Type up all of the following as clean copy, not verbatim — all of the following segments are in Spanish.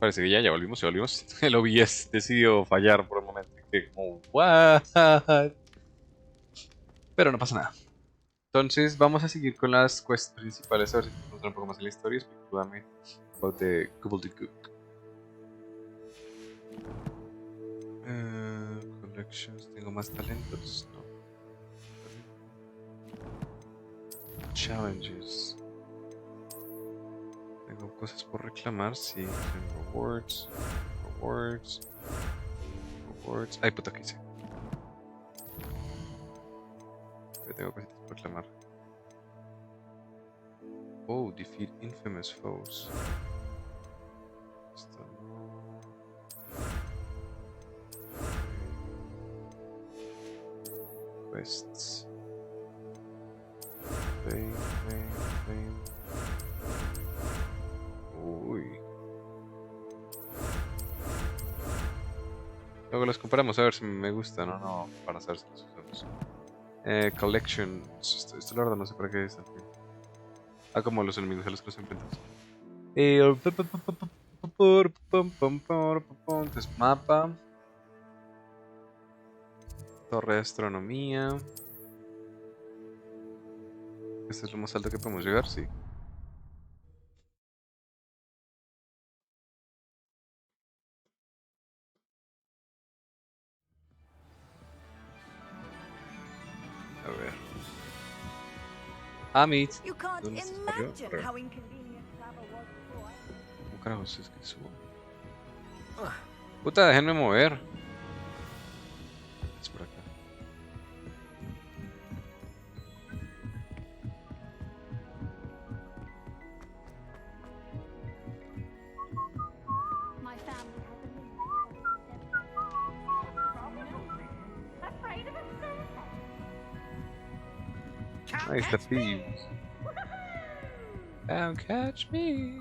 parece que ya volvimos, ya volvimos. El OBS decidió fallar por un momento. Que como, what? Pero no pasa nada. Entonces vamos a seguir con las quests principales, a ver si podemos entrar un poco más en la historia. Explícame about the gobbledygook. Collections, tengo más talentos, no. Challenges. Tengo cosas por reclamar, sí. Tengo rewards. Ay, puta, ¿qué hice? Tengo cositas por reclamar. Oh, defeat infamous foes. Esto no. Quests. Fame. Uy. Luego los comparamos a ver si me gustan o no, para saber si los usamos. Collections. Esto la verdad no sé para qué es. Ah, como los enemigos a los que nos enfrentamos. Entonces, mapa. Torre de astronomía. Este es lo más alto que podemos llegar, sí. A ver. Amit. ¿Dónde estás? ¿Cómo carajos es que subo? Puta, déjenme mover. Es por acá. Ahí está Thieves. Don't catch me.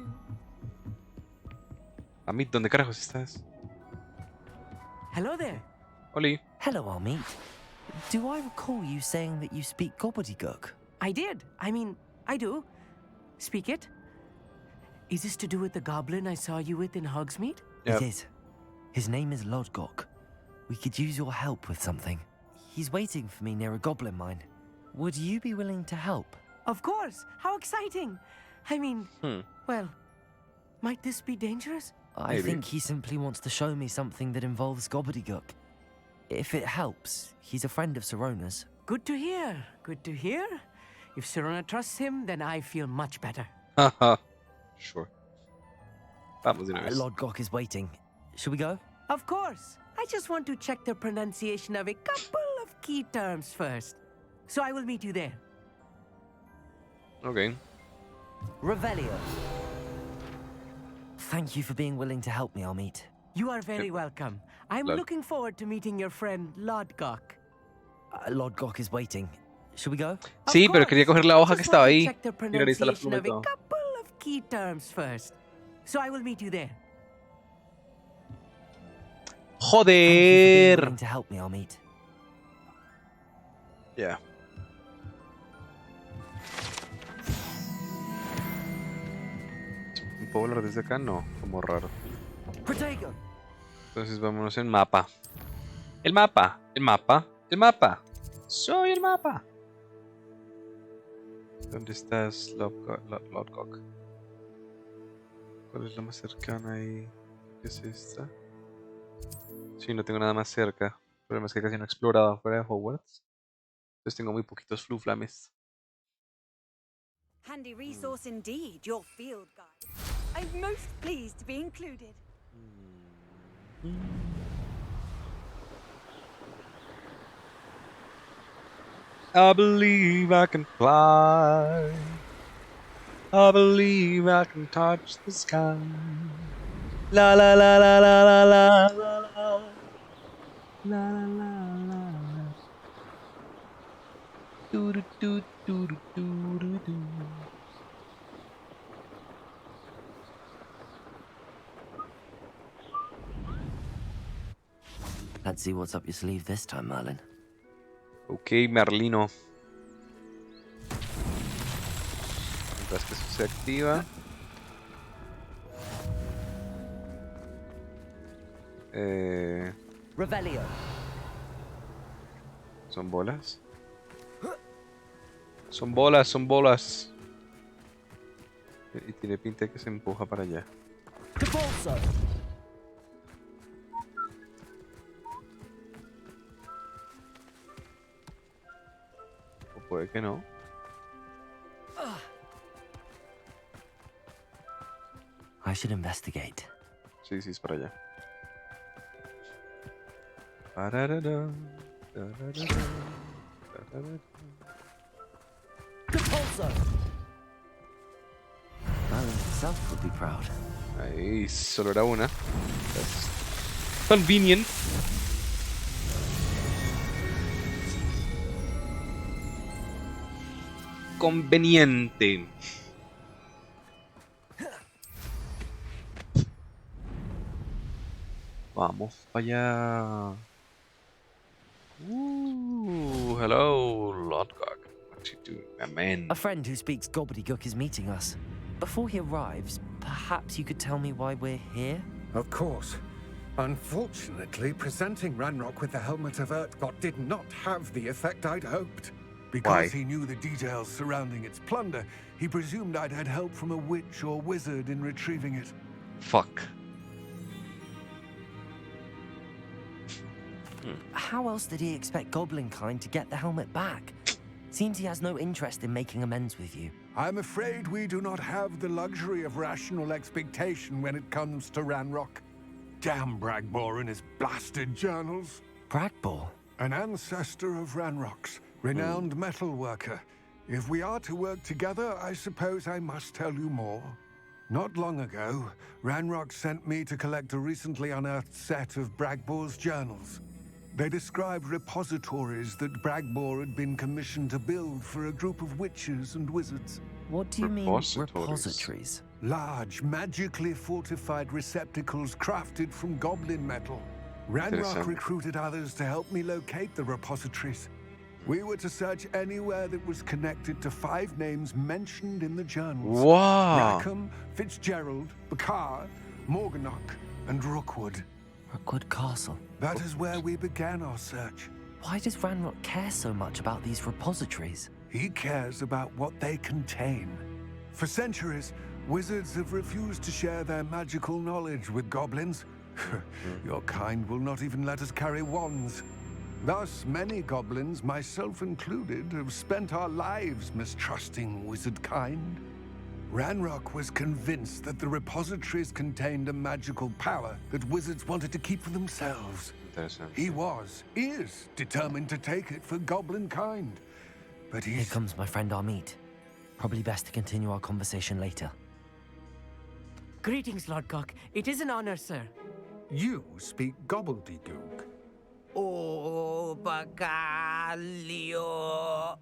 Amit, ¿dónde carajos estás? Hello there. Oli. Hello, Amit. Do I recall you saying that you speak gobbledygook? I did. I mean, I do. Speak it. Is this to do with the goblin I saw you with in Hogsmeade? Yep. It is. His name is Lodgok. We could use your help with something. He's waiting for me near a goblin mine. Would you be willing to help? Of course. How exciting. I mean, well, might this be dangerous? I think he simply wants to show me something that involves gobbledygook. If it helps, he's a friend of Sirona's. Good to hear. Good to hear. If Sirona trusts him, then I feel much better. Haha. Sure. Vamos de una vez. Lodgok is waiting. Should we go? Of course. I just want to check the pronunciation of a couple of key terms first. So I will meet you there. Okay. Revelio. Thank you for being willing to help me, Amit. You are very welcome. I'm looking forward to meeting your friend Lodgok. Lodgok is waiting. Should we go? Sí, pero quería coger la hoja que estaba ahí. Mira, ahí está la pluma y of a todo. couple of key terms first. So I will meet you there. Thank you for being Joder. willing to help me, Amit. Ya. ¿Puedo volar desde acá? No, como raro. Protego. Entonces vámonos en mapa. El mapa. Soy el mapa. ¿Dónde estás, Lodgok? ¿Cuál es la más cercana ahí? ¿Qué es esta? Sí, no tengo nada más cerca. El problema es que casi no he explorado fuera de Hogwarts. Entonces tengo muy poquitos fluflames. Handy resource indeed, your field guide. I'm most pleased to be included. I believe I can fly. I believe I can touch the sky. La la la la la la la la la. La la la la la. Do do do do do do do. Let's see what's up your sleeve this time, Merlin. Ok, Merlino. Mientras que eso se activa. Revelio. ¿Son bolas? Son bolas, son bolas. Y tiene pinta de que se empuja para allá. Debolso. O puede que no. I should investigate. Sí, sí, es para allá. Pararara, tararara, tararara. Debolso. Merlin himself would be proud. Ahí, solo era una. That's convenient. Conveniente. Vamos para allá. Hello, Lodgok. What you doing, my man? A friend who speaks gobbledygook is meeting us. Before he arrives, perhaps you could tell me why we're here? Of course. Unfortunately, presenting Ranrock with the helmet of Urtkot did not have the effect I'd hoped. Because Why? he knew the details surrounding its plunder, he presumed I'd had help from a witch or wizard in retrieving it. Fuck. How else did he expect Goblinkind to get the helmet back? Seems he has no interest in making amends with you. I'm afraid we do not have the luxury of rational expectation when it comes to Ranrock. Damn Bragbor and his blasted journals. Bragbor? An ancestor of Ranrock's, renowned metal worker. If we are to work together, I suppose I must tell you more. Not long ago, Ranrock sent me to collect a recently unearthed set of Bragbor's journals. They described repositories that Bragbor had been commissioned to build for a group of witches and wizards. What do you mean, Repositories? repositories? Large, magically fortified receptacles crafted from goblin metal. Ranrock Interessant. recruited others to help me locate the repositories. We were to search anywhere that was connected to 5 names mentioned in the journals. Wow. Rackham, Fitzgerald, Bakar, Morganach, and Rookwood. Rookwood Castle. That is where we began our search. Why does Ranrock care so much about these repositories? He cares about what they contain. For centuries, wizards have refused to share their magical knowledge with goblins. Your kind will not even let us carry wands. Thus, many goblins, myself included, have spent our lives mistrusting wizard kind. Ranrock was convinced that the repositories contained a magical power that wizards wanted to keep for themselves. Interesante. He is determined to take it for goblin kind. But Here he's... comes my friend Amit. Probably best to continue our conversation later. Greetings, Lodgok. It is an honor, sir. You speak gobbledygook. Oh, Bagalio.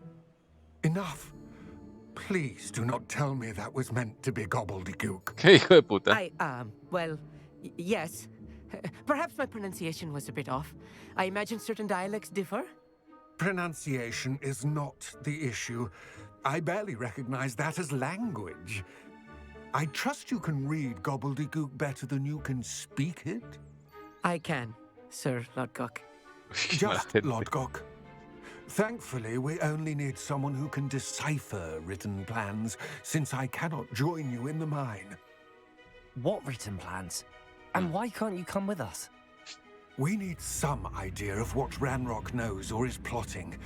Enough. Please do not tell me that was meant to be gobbledygook. ¿Qué hijo de puta? Well, yes. Perhaps my pronunciation was a bit off. I imagine certain dialects differ. Pronunciation is not the issue. I barely recognize that as language. I trust you can read gobbledygook better than you can speak it. I can, Sir Lodgok. Just Lodgok. Thankfully, we only need someone who can decipher written plans, since I cannot join you in the mine. What written plans? And why can't you come with us? We need some idea of what Ranrock knows or is plotting.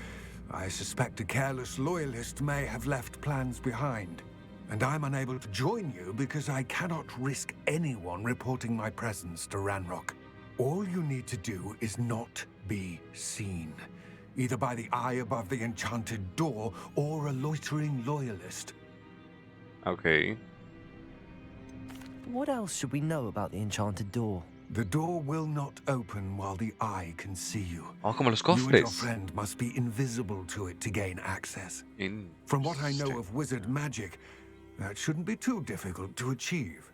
I suspect a careless loyalist may have left plans behind. And I'm unable to join you because I cannot risk anyone reporting my presence to Ranrock. All you need to do is not be seen, either by the eye above the enchanted door or a loitering loyalist. Ok. What else should we know about the enchanted door? The door will not open while the eye can see you. Oh, como los You and your cofres. friend must be invisible to it to gain access. From what I know of wizard magic, that shouldn't be too difficult to achieve.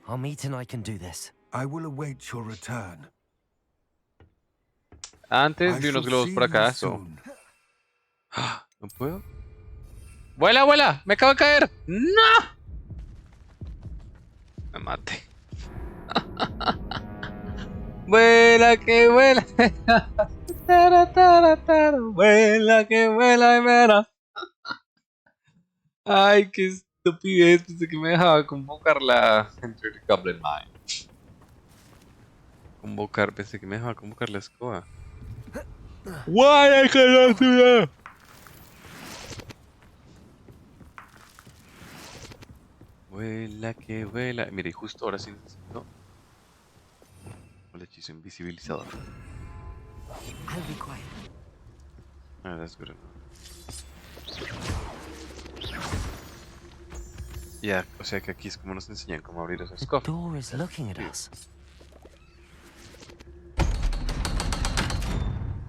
Amit and I can do this. I will await your return. Antes I vi unos shall globos see por acá. you So. soon. ¿No puedo? ¡Vuela, vuela! ¡Me acabo de caer! ¡No! Me maté. Vuela que vuela. Tara, tara, tara, vuela que vuela y verás. Ay, qué estupidez. Pensé que me dejaba convocar la Enter the Goblin Mine. Convocar, pensé que me dejaba convocar la escoba. ¡Guay, que la ciudad! Vuela que vuela. Mire, justo ahora sí necesito el hechizo invisibilizador. I'll be quiet. Ah, that's good enough. Ya, o sea que aquí es como nos enseñan cómo abrir esos The cofres. door is looking at us.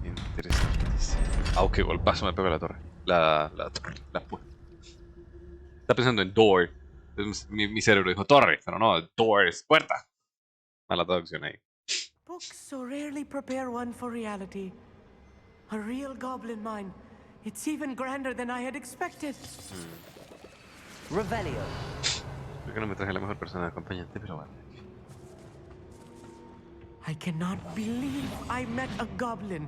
Interesantísimo. Ah, ok, golpazo me pegó la torre. La torre, la puerta. Está pensando en door. Entonces, mi cerebro dijo torre, pero no, door es puerta. Mala traducción ahí. Books so rarely prepare one for reality. A real goblin mine. It's even grander than I had expected. Revelio. Creo que no me traje la mejor persona de acompañante, pero vale. I cannot believe I met a goblin.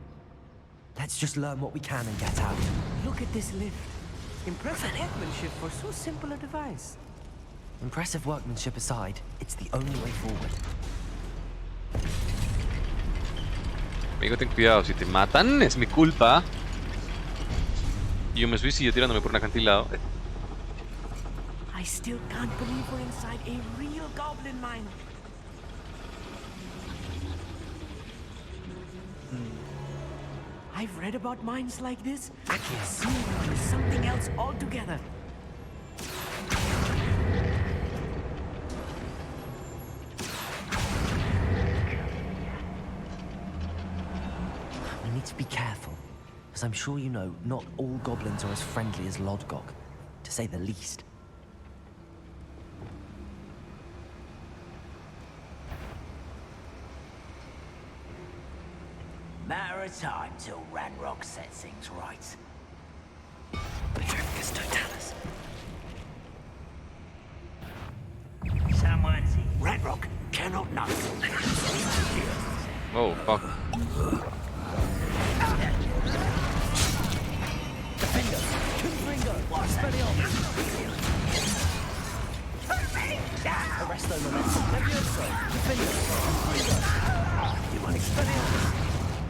Let's just learn what we can and get out. Look at this lift. Impressive workmanship for so simple a device. Impressive workmanship aside, it's the only way forward. Amigo, ten cuidado, si te matan es mi culpa. Y yo me suicido tirándome por un acantilado. I still can't believe we're inside a real goblin mine. I've read about mines like this. Seeing one is something else altogether. We need to be careful, as I'm sure you know, not all goblins are as friendly as Lodgok, to say the least. Matter of time till Ranrock sets things right. Petrificus totalis. Someone's here. Ranrock cannot know. Oh, fuck. Arresto momentum. Levioso.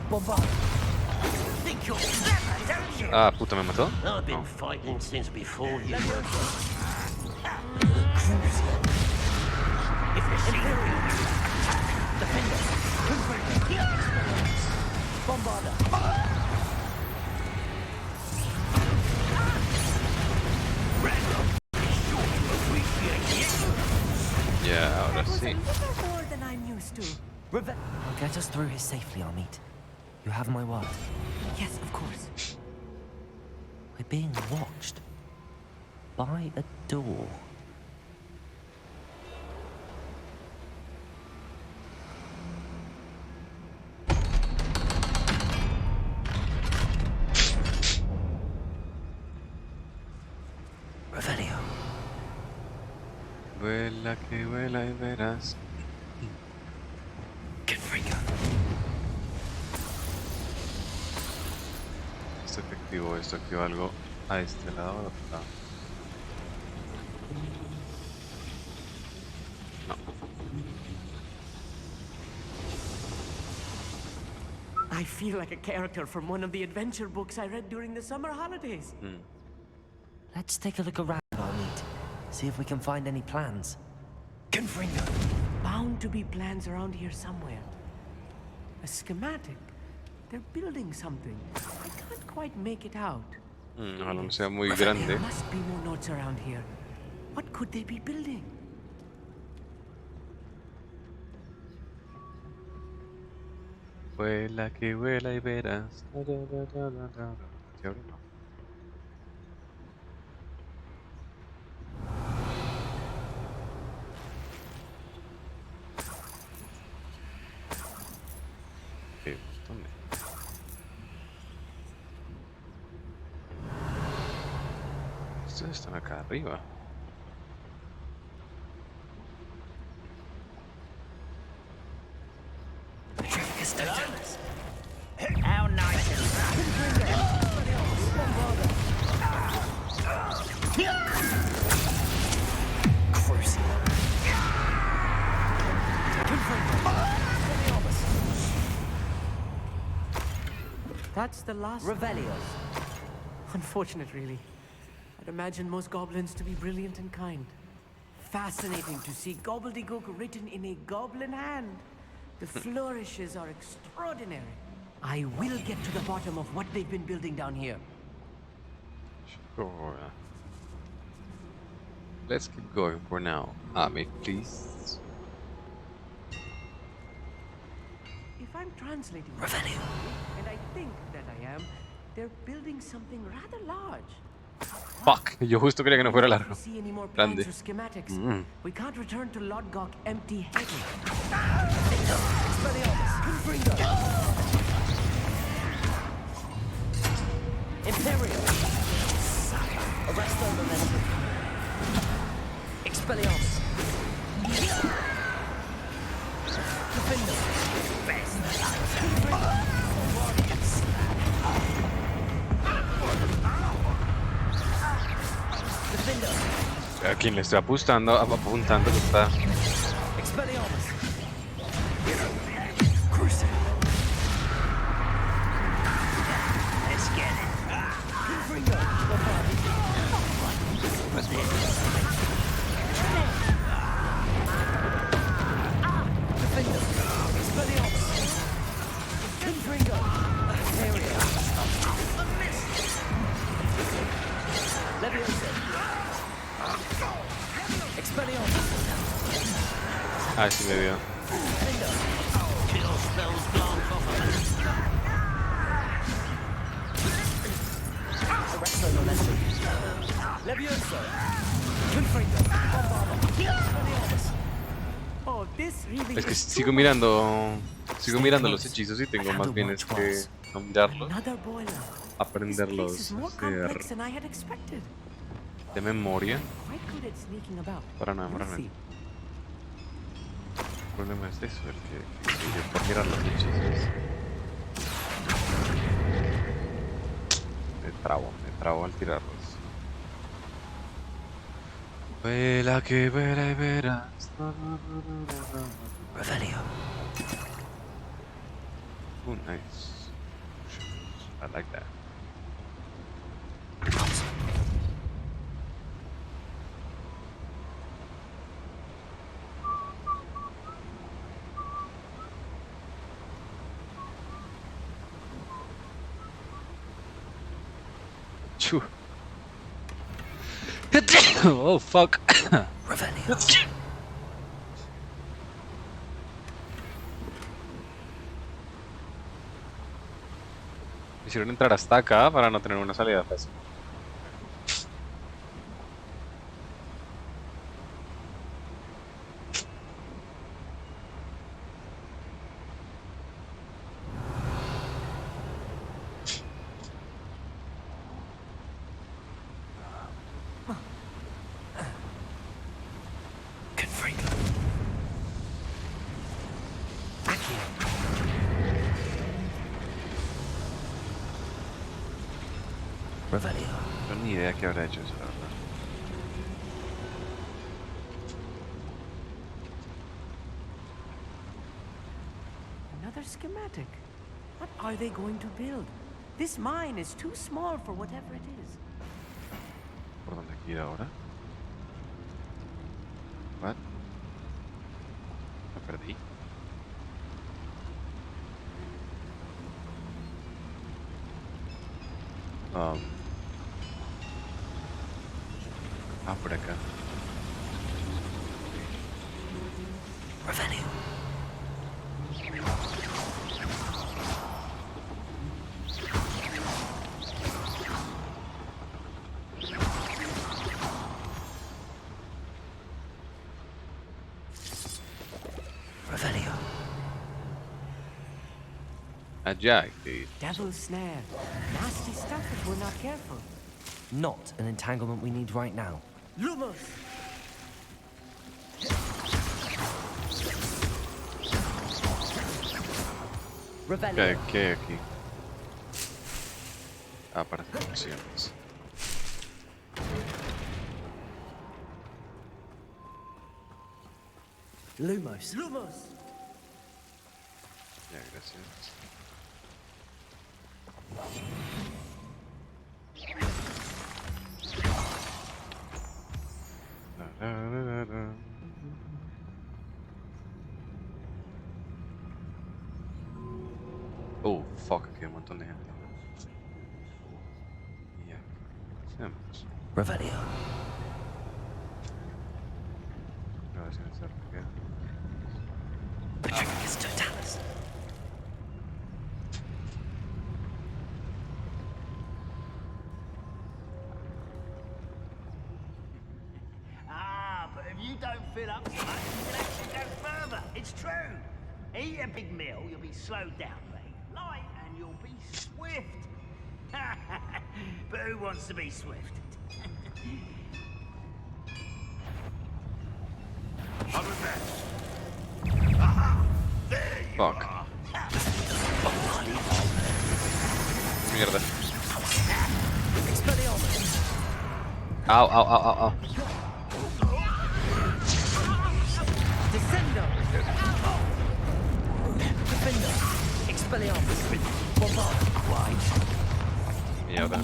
Bombard. Think you're clever, don't you? Ah, puta, me mató. I've been fighting since before you. If you see Bombarder. Ya, ahora That was a sí. little more than I'm used to. I'll get us through here safely, Armit. You have my word. Yes, of course. We're being watched. By a door. Revelio. Vuela que vuela y verás. Confringo. Esto activó algo a este lado o al otro lado. No. I feel like a character from one of the adventure books I read during the summer holidays. Let's take a look around, Armit. See if we can find any plans. Confringo. Bound to be plans around here somewhere. A schematic. They're building something. I can't quite make it out. Ojalá no sea muy grande. There must be more notes around here. What could they be building? Vuela que vuela y verás. Da, da, da, da, da, da. ¿Se abre? No. Ok, ¿dónde? Estos están acá arriba. That's the last. Revelios. Unfortunate, really. I'd imagine most goblins to be brilliant and kind. Fascinating to see gobbledygook written in a goblin hand. The flourishes are extraordinary. I will get to the bottom of what they've been building down here. Sure. Let's keep going for now. Mate, please. If I'm translating, Revelio. and I think that I am, they're building something rather large. Fuck, yo justo quería que no fuera If largo. we see any more plans Grande. or schematics, we can't return to Lodgok empty-headed. Imperial. Arresto momentum. Expelliarmus. Defender. A quien le estoy apuntando que está. Expelliarmus. Let's get it. Ah, sí me vio. Kill spells belong for Oh, this really Es que is too sigo mirando los hechizos y tengo más bien es que no mirarlos, Another boiler. This place aprenderlos is more complex than I had expected. de memoria. Quite good at sneaking about. Para nada, We'll realmente. see. El problema es eso, el que yo por mirar los hechizos me trabo al tirarlos. Vela que verá y verás. Revelio. Nice. I like that. Choo. Oh fuck. Revelio. Me hicieron entrar hasta acá para no tener una salida fácil. Revelio. No tengo ni idea qué habrá hecho eso, la verdad. Another schematic. What are they going to build? This mine is too small for whatever it is. ¿Por dónde hay que ir ahora? What? Me perdí. Por acá. Revelio. Revelio. A Jack, dude. Devil's snare. Nasty stuff if we're not careful. Not an entanglement we need right now. Lumos! Revelio. ¿Qué hay aquí? Ah, para hacer opciones. Lumos. Lumos! Ya, gracias. Oh, fuck, aquí hay un montón de gente. Ya. Hacemos. Revelio. A ver si me acerco aquí. Patricus Totalis. Ah, but if you don't fill up so much, you can actually go further. It's true. Eat a big meal, you'll be slowed down, but eat light and you'll be swift. But who wants to be swift? Fuck. Mierda. Au, au, au, au, au. Descendo. Defender. Expelliarmus. Bombard. Mierda.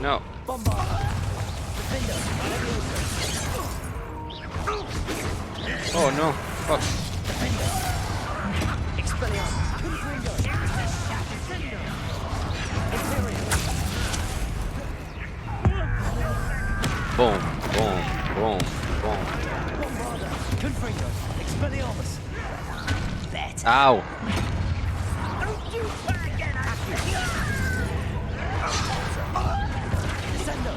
No. Bombard. Defender. Oh no. Fuck. Expelliarmus. Confringo. Descendo. Imperial. Boom, boom, boom, boom. Bombarda. Confringo. Expelliarmus. Ow. Descendo.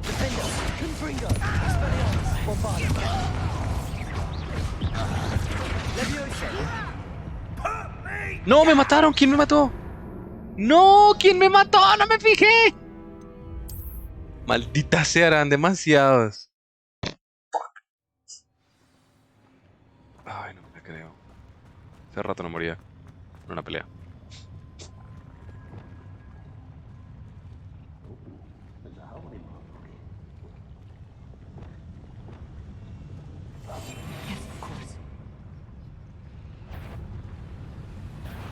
Defender. Confringo. Expelliarmus. Bombarda. Leviosa. No, me mataron. ¿Quién me mató? No, ¿quién me mató? No me fijé. Maldita sea, eran demasiados. Ay, no me la creo. Hace rato no moría en una pelea.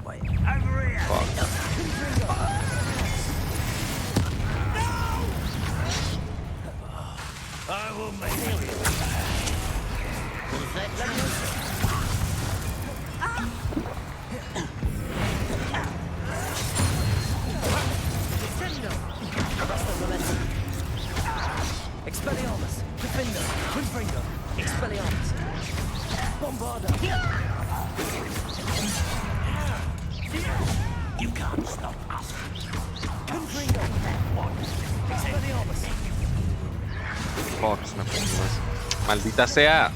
Over here! I will make Expelliarmus. Defender. Confringo. Expelliarmus. Bombarda. You can't stop us. Confringo. Expelliarmus. Fuck, se me fue más. Maldita sea.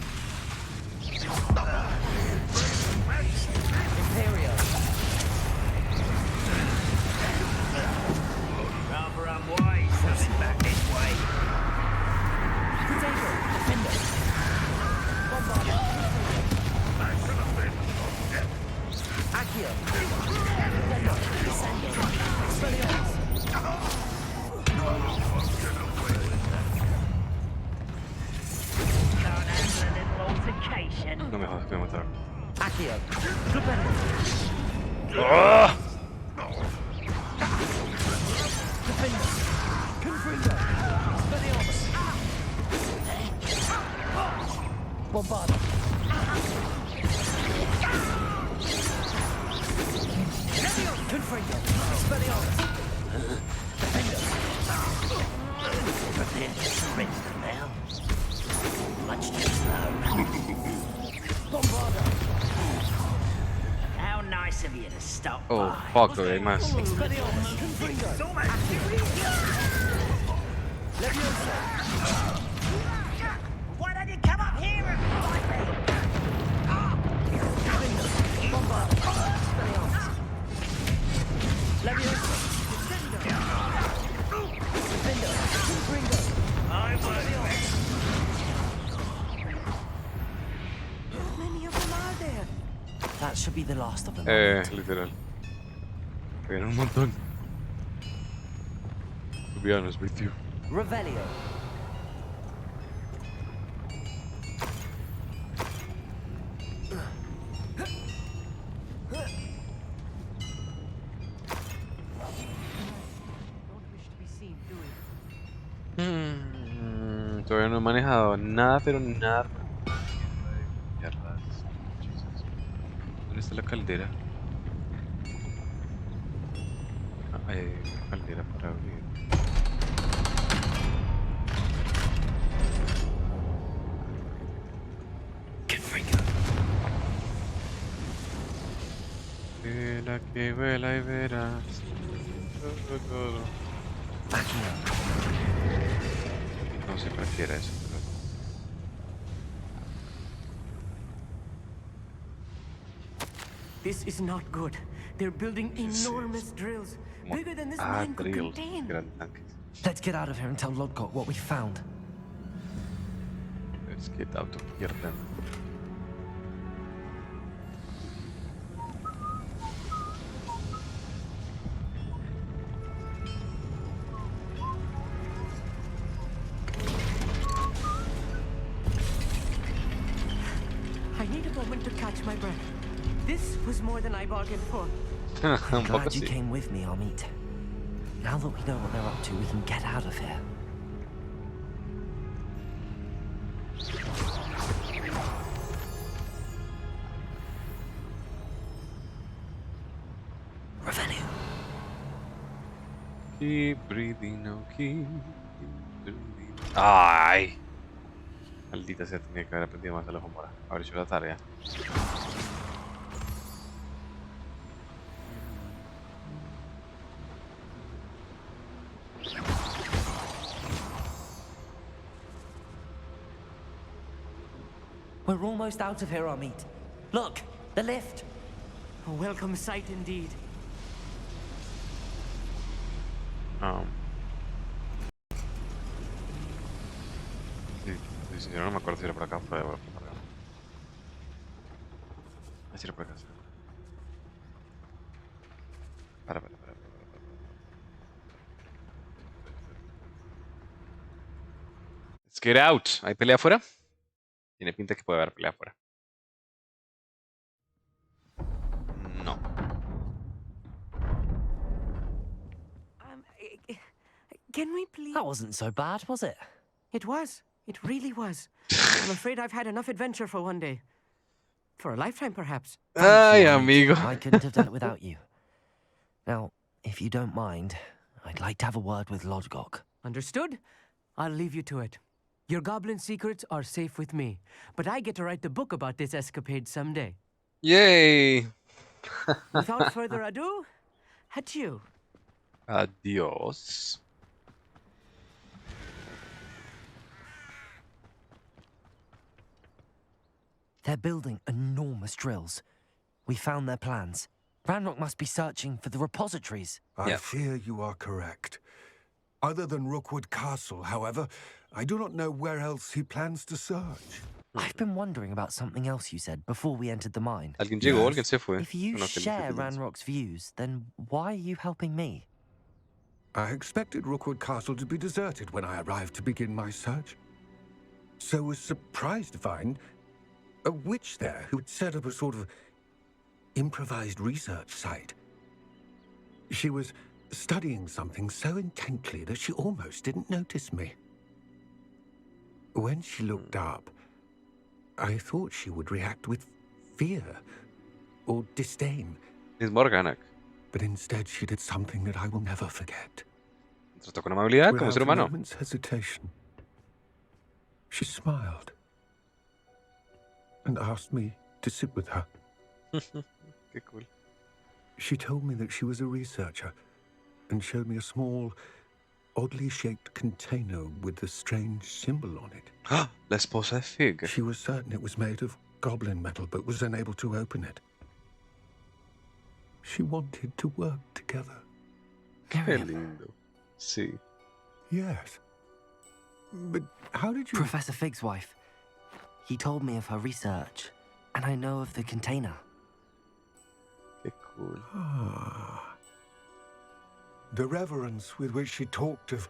Imperial. Rather unwise, coming back this way. Potato. Defender. Bombarda. Accio. Descendo. Expelliarmus. Can't handle a little altercation. No me jodas que me mataron. Accio. Defender. ¡Ah! Defender. Confringo. Expelliarmus. Bombarda. Confringo. Expelliarmus. Defender. Prepare to surrender now. Much too slow. Bombarda. How nice of you to stop Oh, by. fuck, hay más. Expelliarmus. Confringo. Leviosa. Why don't you come up here and fight me? Defender. Bombarda. Expelliarmus. Leviosa. Defender. Confringo. I will. How many of them are there? That should be the last of them. Literal. Era un montón. To be honest with you. Revelio. Don't wish to be seen, do we? Todavía no he manejado nada, pero nada. Tearlach. Jesus. ¿Dónde está la caldera? Ah, ahí hay una caldera para abrir. Get freaking. Vela que vuela y verás. Todo. No sé para qué era eso, pero... This is not good. They're building enormous drills, bigger than this mine could drills. contain. Gran tanques. Let's get out of here and tell Lodgok what we found. Let's get out of here then. I need a moment to catch my breath. This was more than I bargained for. Un poco Glad you sí. came with me, Amit. Now that we know what they're up to, we can get out of here. Revenue. Keep breathing, no, keep breathing. ¡Ay! Maldita sea, tenía que haber aprendido más a la Homora. Haber hecho la tarea. We're almost out of here, Amit. Look, the lift. A welcome sight indeed. Sí, no me acuerdo si era por acá o por acá. Ah, sí era por acá. Sí. Para. Let's get out. ¿Hay pelea afuera? Tiene pinta que puede haber pelea afuera. No. Can we please? That wasn't so bad, was it? It was. It really was. I'm afraid I've had enough adventure for one day. For a lifetime, perhaps. Thank you, Ay, Amit. amigo. I couldn't have done it without you. Now, if you don't mind, I'd like to have a word with Lodgok. Understood? I'll leave you to it. Your goblin secrets are safe with me, but I get to write the book about this escapade someday. Yay. Without further ado, adieu. Adiós. They're building enormous drills. We found their plans. Ranrock must be searching for the repositories. I fear you are correct. Other than Rookwood Castle, however, I do not know where else he plans to search. I've been wondering about something else you said before we entered the mine. Alguien llegó, alguien se fue. If you Bueno, que share no sé. Ranrock's views, then why are you helping me? I expected Rookwood Castle to be deserted when I arrived to begin my search. So was surprised to find a witch there who had set up a sort of improvised research site. She was studying something so intently that she almost didn't notice me. When she looked up, I thought she would react with fear or disdain. Mismo Organac. But instead she did something that I will never forget. Trató con amabilidad como Without ser a humano. moment's hesitation, she smiled and asked me to sit with her. Qué cool. She told me that she was a researcher and showed me a small, oddly shaped container with a strange symbol on it. ¡Ah! La esposa de Fig. She was certain it was made of goblin metal, but was unable to open it. She wanted to work together. Qué lindo. Sí. Yes. But how did you... Professor Fig's wife. He told me of her research, and I know of the container. Qué cool. Ah. The reverence with which she talked of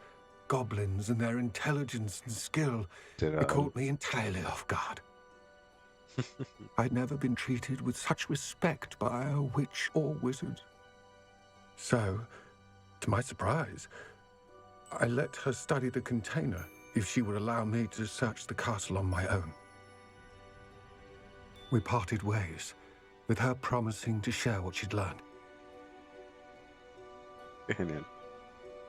goblins and their intelligence and skill, it caught me entirely off guard. I'd never been treated with such respect by a witch or wizard. So, to my surprise, I let her study the container if she would allow me to search the castle on my own. We parted ways, with her promising to share what she'd learned. Genial.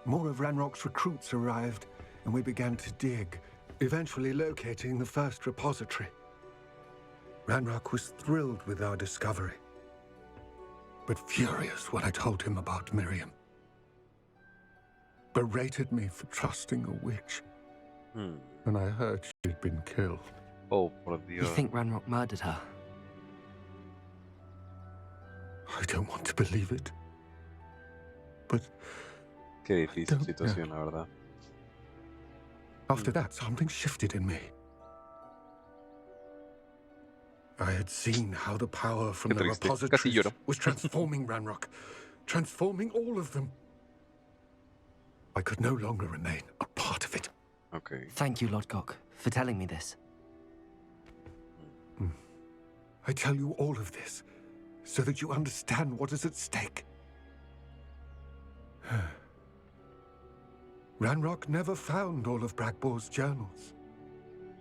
More of Ranrock's recruits arrived, and we began to dig, eventually locating the first repository. Ranrock was thrilled with our discovery, but furious when I told him about Miriam. Berated me for trusting a witch, and I heard she'd been killed. Oh, por You Dios. think Ranrock murdered her? I don't want to believe it, but Qué difícil Don't- situación, la verdad. after that, something shifted in me. I had seen how the power from Qué the triste. Casi repositories lloro. was transforming Ranrock, transforming all of them. I could no longer remain a part of it. Ok. Thank you, Lodgok, for telling me this. I tell you all of this so that you understand what is at stake. Ranrock never found all of Bragbor's journals,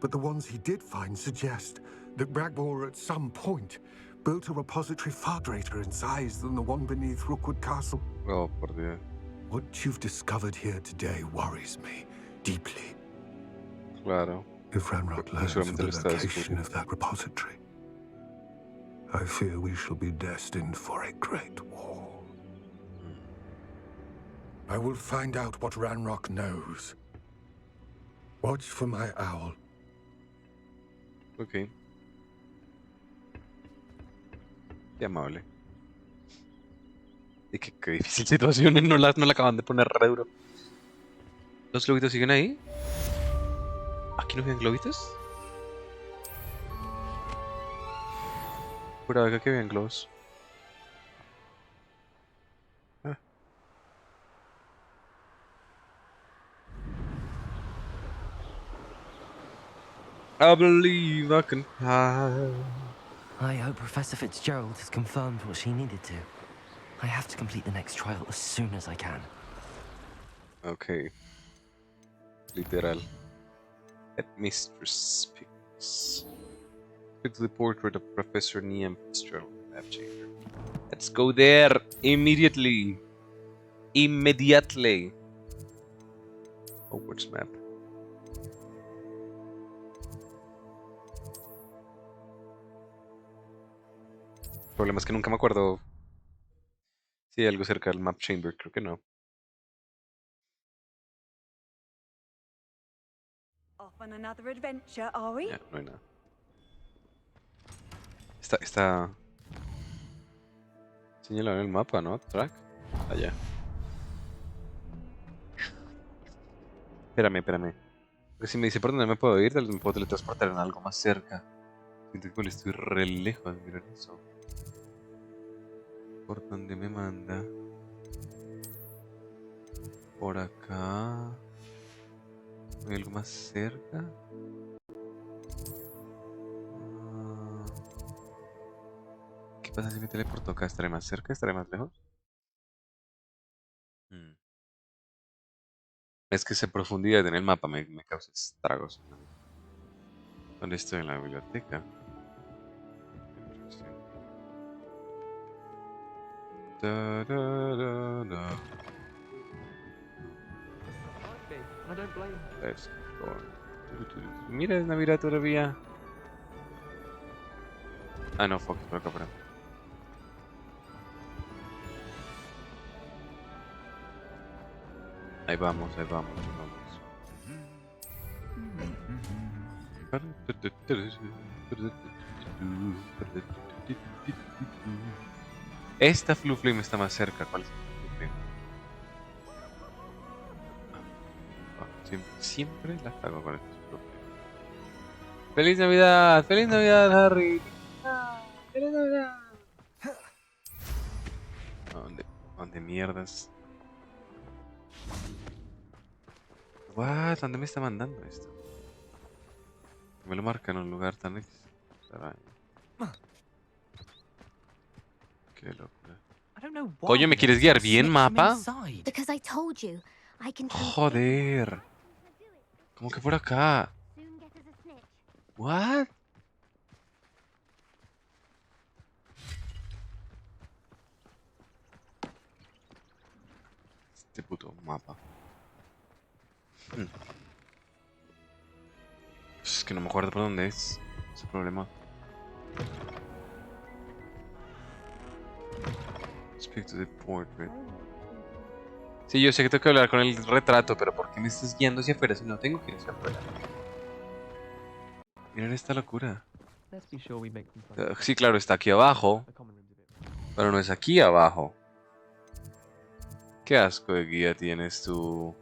but the ones he did find suggest that Bragbor at some point built a repository far greater in size than the one beneath Rookwood Castle. Oh, por Dios. What you've discovered here today worries me deeply. Claro. If Ranrock Pero learns of seguramente the lo está location descubriendo. of that repository, I fear we shall be destined for a great war. I will find out what Ranrock knows. Watch for my owl. Ok. Qué amable. Y qué difícil situación. No la acaban de poner re duro. ¿Los globitos siguen ahí? ¿Aquí no habían globitos? Por acá que habían globos. Ah. I believe I can fly. I hope Professor Fitzgerald has confirmed what she needed to. I have to complete the next trial as soon as I can. Ok. Literal. At Mistress Picks. Pick the portrait of Professor Niam Fitzgerald in the lab chamber. Let's go there immediately. Immediately. Hogwarts map. El problema es que nunca me acuerdo si hay algo cerca del map chamber. Creo que no. Off on another adventure, are we? Ya, no hay nada. Está señalado en el mapa, ¿no? Track. Allá. Espérame. Porque si me dice por dónde me puedo ir, tal vez me puedo teletransportar en algo más cerca. Siento que estoy re lejos, miren eso. ¿Por dónde me manda? Por acá. ¿Hay algo más cerca? Ah, ¿qué pasa si me teleporto acá? ¿Estaré más cerca? ¿Estaré más lejos? Es que esa profundidad en el mapa me causa estragos. ¿Dónde estoy? En la biblioteca. Da, da, da, da. Let's go. Mira, es Navidad todavía. Ah, no, fuck, por acá, por acá. Ahí vamos. Esta Fluflame está más cerca. ¿Cuál es esta Fluflame? Siempre la cago con esta Fluflame. ¡Feliz Navidad! ¡Feliz Navidad, Harry! ¡Feliz Navidad! ¿Dónde mierdas? What? ¿Dónde me está mandando esto? Me lo marca en un lugar tan extraño. Qué locura. I don't know why Coño, ¿me you let quieres us all guiar bien, snitch him mapa? inside. Because I told you, I can trust Joder. ¿Cómo que por acá? Soon get us a snitch. What? Este puto mapa. Es que no me acuerdo por dónde es. Es el problema. Speak to the portrait. Sí, yo sé que tengo que hablar con el retrato, pero ¿por qué me estás guiando hacia afuera si no tengo que ir hacia afuera? Miren esta locura. Let's be sure we make some progress. Sí, claro, está aquí abajo, The common room's a bit pero no es aquí abajo. Qué asco de guía tienes tú.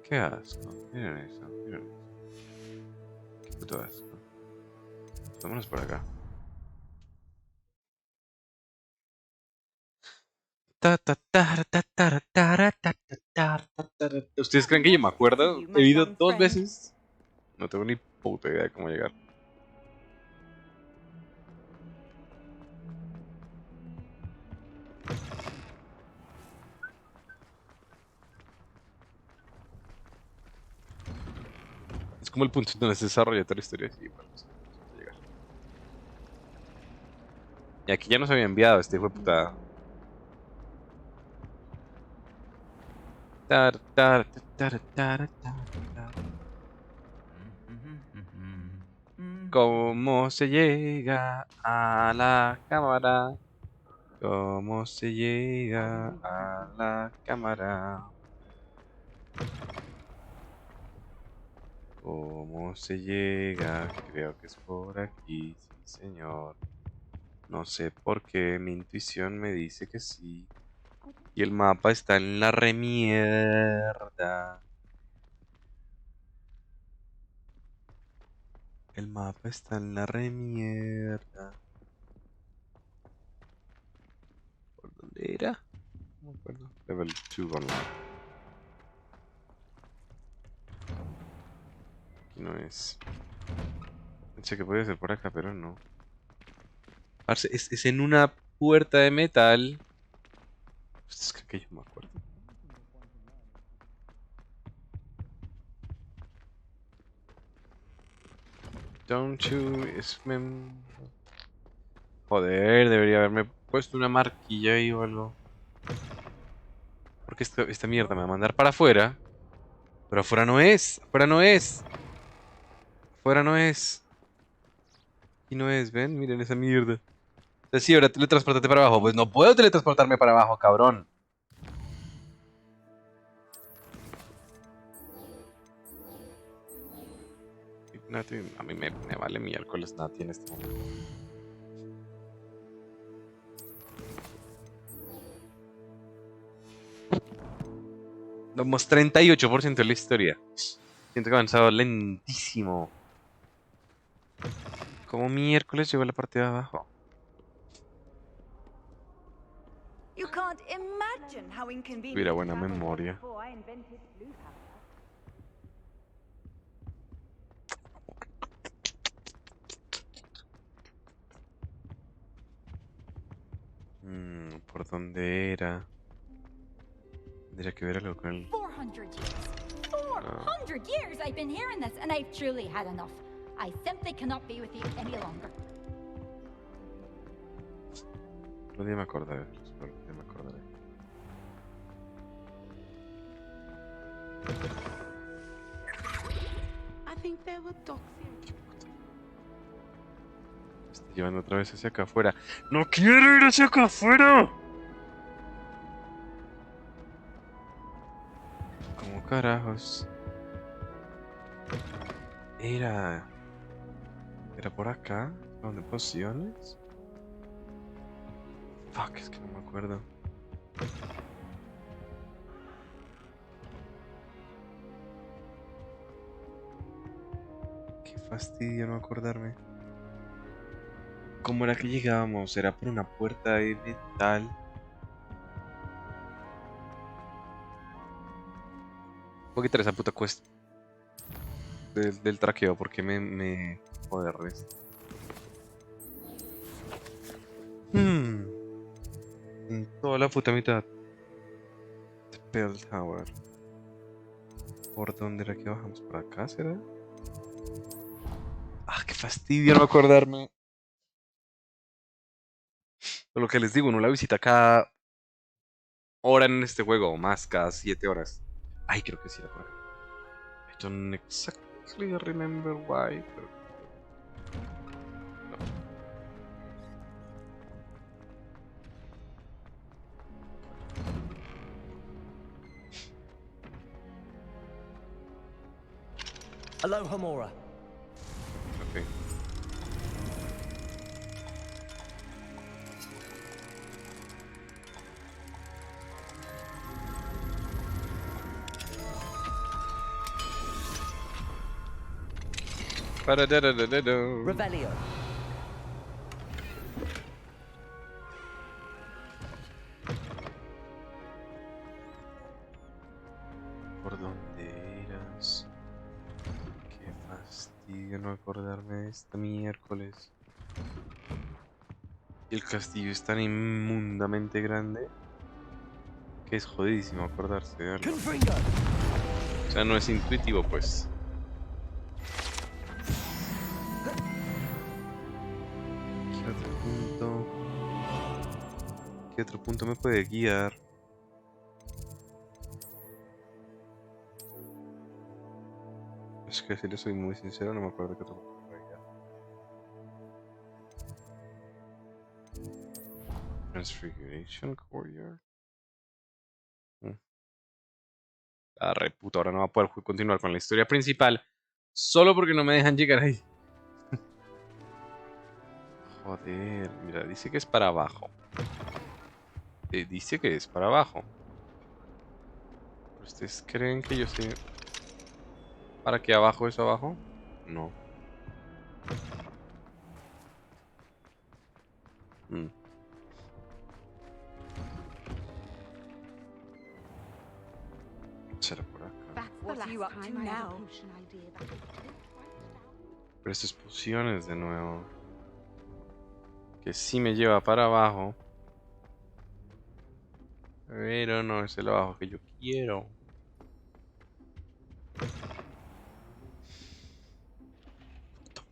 Qué asco. Miren eso, miren eso. Qué puto asco. Vámonos por acá. ¿Ustedes creen que yo me acuerdo? He ido 2 veces. No tengo ni puta idea de cómo llegar. Es como el punto donde se desarrolla toda la historia. Sí, bueno, no sé cómo llegar. Y aquí ya nos había enviado este hijo de puta. ¿Cómo se llega a la cámara? ¿Cómo se llega a la cámara? ¿Cómo se llega? Creo que es por aquí, sí, señor. No sé por qué, mi intuición me dice que sí. Y el mapa está en la remierda. El mapa está en la remierda. ¿Por dónde era? No me acuerdo. Level 2 online. Aquí no es. Pensé que podía ser por acá, pero no. Parce, es en una puerta de metal. Pues es que yo me acuerdo. Don't you Joder, debería haberme puesto una marquilla ahí o algo. Porque esta mierda me va a mandar para afuera. Pero afuera no es. Afuera no es. Afuera no es. Y no es, ven, miren esa mierda. O sea, sí, ahora teletransportate para abajo. Pues no puedo teletransportarme para abajo, cabrón. Nati, a mí me vale miércoles Nati en este momento. Vamos 38% de la historia. Siento que he avanzado lentísimo. ¿Cómo miércoles llegó a la parte de abajo? You can't imagine how Tuviera inconvenient buena travel was memoria. before I invented blue powder. ¿Por dónde era? Tendría que ver algo con el... 400 years. Ah, 400 years I've been hearing this, and I've truly had enough. I simply cannot be with you any longer. no día me acordaré. Solo un día me acordaré. I think there were dogs here. Me estoy llevando otra vez hacia acá afuera. ¡No quiero ir hacia acá afuera! ¿Cómo carajos? Era... ¿Era por acá? ¿Dónde pociones? Fuck, es que no me acuerdo. Qué fastidio no acordarme. ¿Cómo era que llegábamos? Era por una puerta de metal. Voy a quitar esa puta quest del traqueo porque me joder esto. En toda la puta mitad. Spell Tower. ¿Por dónde era que bajamos? ¿Por acá será? Ah, qué fastidio no acordarme. Lo que les digo, uno la visita cada hora en este juego, o más, cada 7 horas. Ay, creo que sí era por acá. I don't exactly remember why, pero... no. Aloha Mora. Ok. Para-da-da-da-da-da. Revelio. ¿Por dónde eras? Qué fastidio no acordarme de este miércoles. Y el castillo es tan inmundamente grande que es jodidísimo acordarse de algo. Confringo. O sea, no es intuitivo, pues. ¿Qué otro punto? ¿Qué otro punto me puede guiar? Es que si le soy muy sincero, no me acuerdo qué otro punto me puede guiar. Transfiguration Courier. Ah, reputa, ahora no va a poder continuar con la historia principal. Solo porque no me dejan llegar ahí. Joder, mira, dice que es para abajo. Dice que es para abajo. ¿Ustedes creen que yo sé para qué abajo es abajo? No. Mm. Será por acá. What are you up to now? Pero estas pociones de nuevo. Que sí me lleva para abajo. Pero no es el abajo que yo quiero.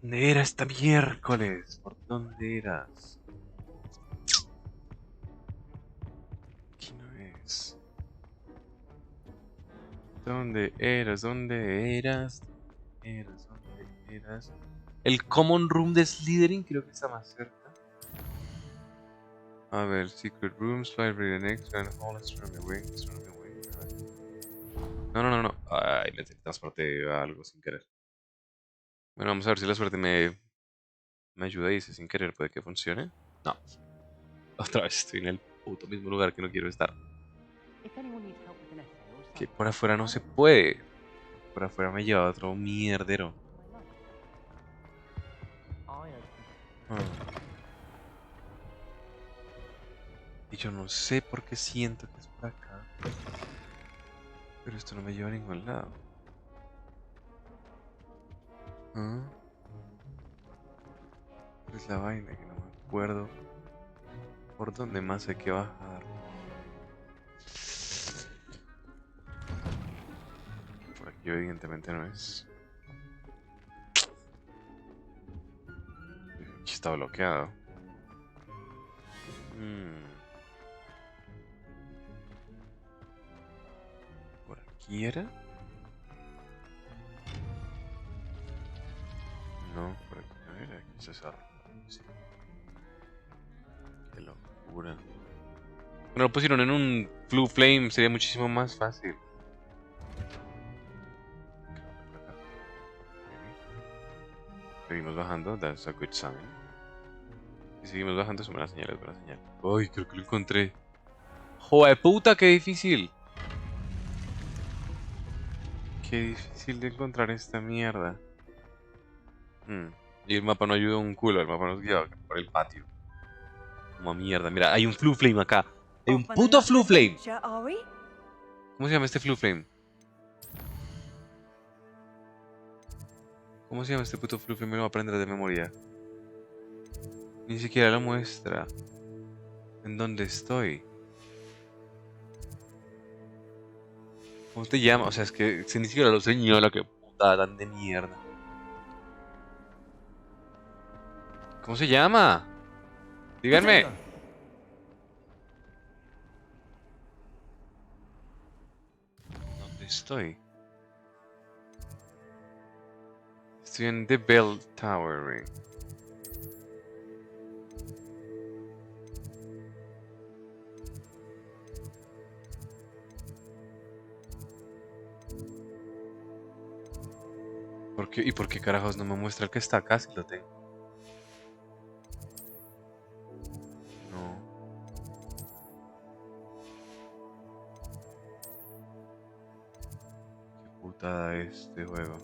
¿Dónde era esta miércoles? ¿Por dónde eras? Aquí no es. ¿Dónde eras? ¿Dónde eras? ¿Dónde eras? ¿Dónde eras? El Common Room de Slytherin creo que está más cerca. A ver, Secret Rooms, Library and Extra, and Hall, Astronomy Wing, Astronomy Wing. A ver. No. Ay, me transporté a algo sin querer. Bueno, vamos a ver si la suerte me ayuda y dice sin querer, puede que funcione. No. Otra vez estoy en el puto mismo lugar que no quiero estar. Que por afuera no se puede. Por afuera me lleva a otro mierdero. Ah. Y yo no sé por qué siento que es por acá. Pero esto no me lleva a ningún lado. ¿Ah? Es la vaina que no me acuerdo por dónde más hay que bajar. Por aquí evidentemente no es. Aquí está bloqueado. ¿Por aquí era? No, por aquí no era. Aquí se cerró. Sí. Qué locura. Bueno, lo pusieron en un Blue Flame, sería muchísimo más fácil. Seguimos bajando, that's a good sign. Si seguimos bajando, es buena señal, es buena señal. Uy, creo que lo encontré. ¡Joder puta, qué difícil! Qué difícil de encontrar esta mierda. Y el mapa no ayuda un culo, el mapa nos guía por el patio. Como mierda, mira, hay un Blue Flame acá. Hay un puto Blue Flame. ¿Cómo se llama este Blue Flame? ¿Cómo se llama este puto fluffy? Me lo voy a aprender de memoria. Ni siquiera lo muestra. ¿En dónde estoy? ¿Cómo te llamas? O sea, es que si ni siquiera lo señala, que puta tan de mierda. ¿Cómo se llama? Díganme. ¿Dónde estoy? Estoy en The Bell Tower Ring. ¿Por qué? ¿Y por qué carajos no me muestra el que está acá si lo tengo? No. Qué putada este juego.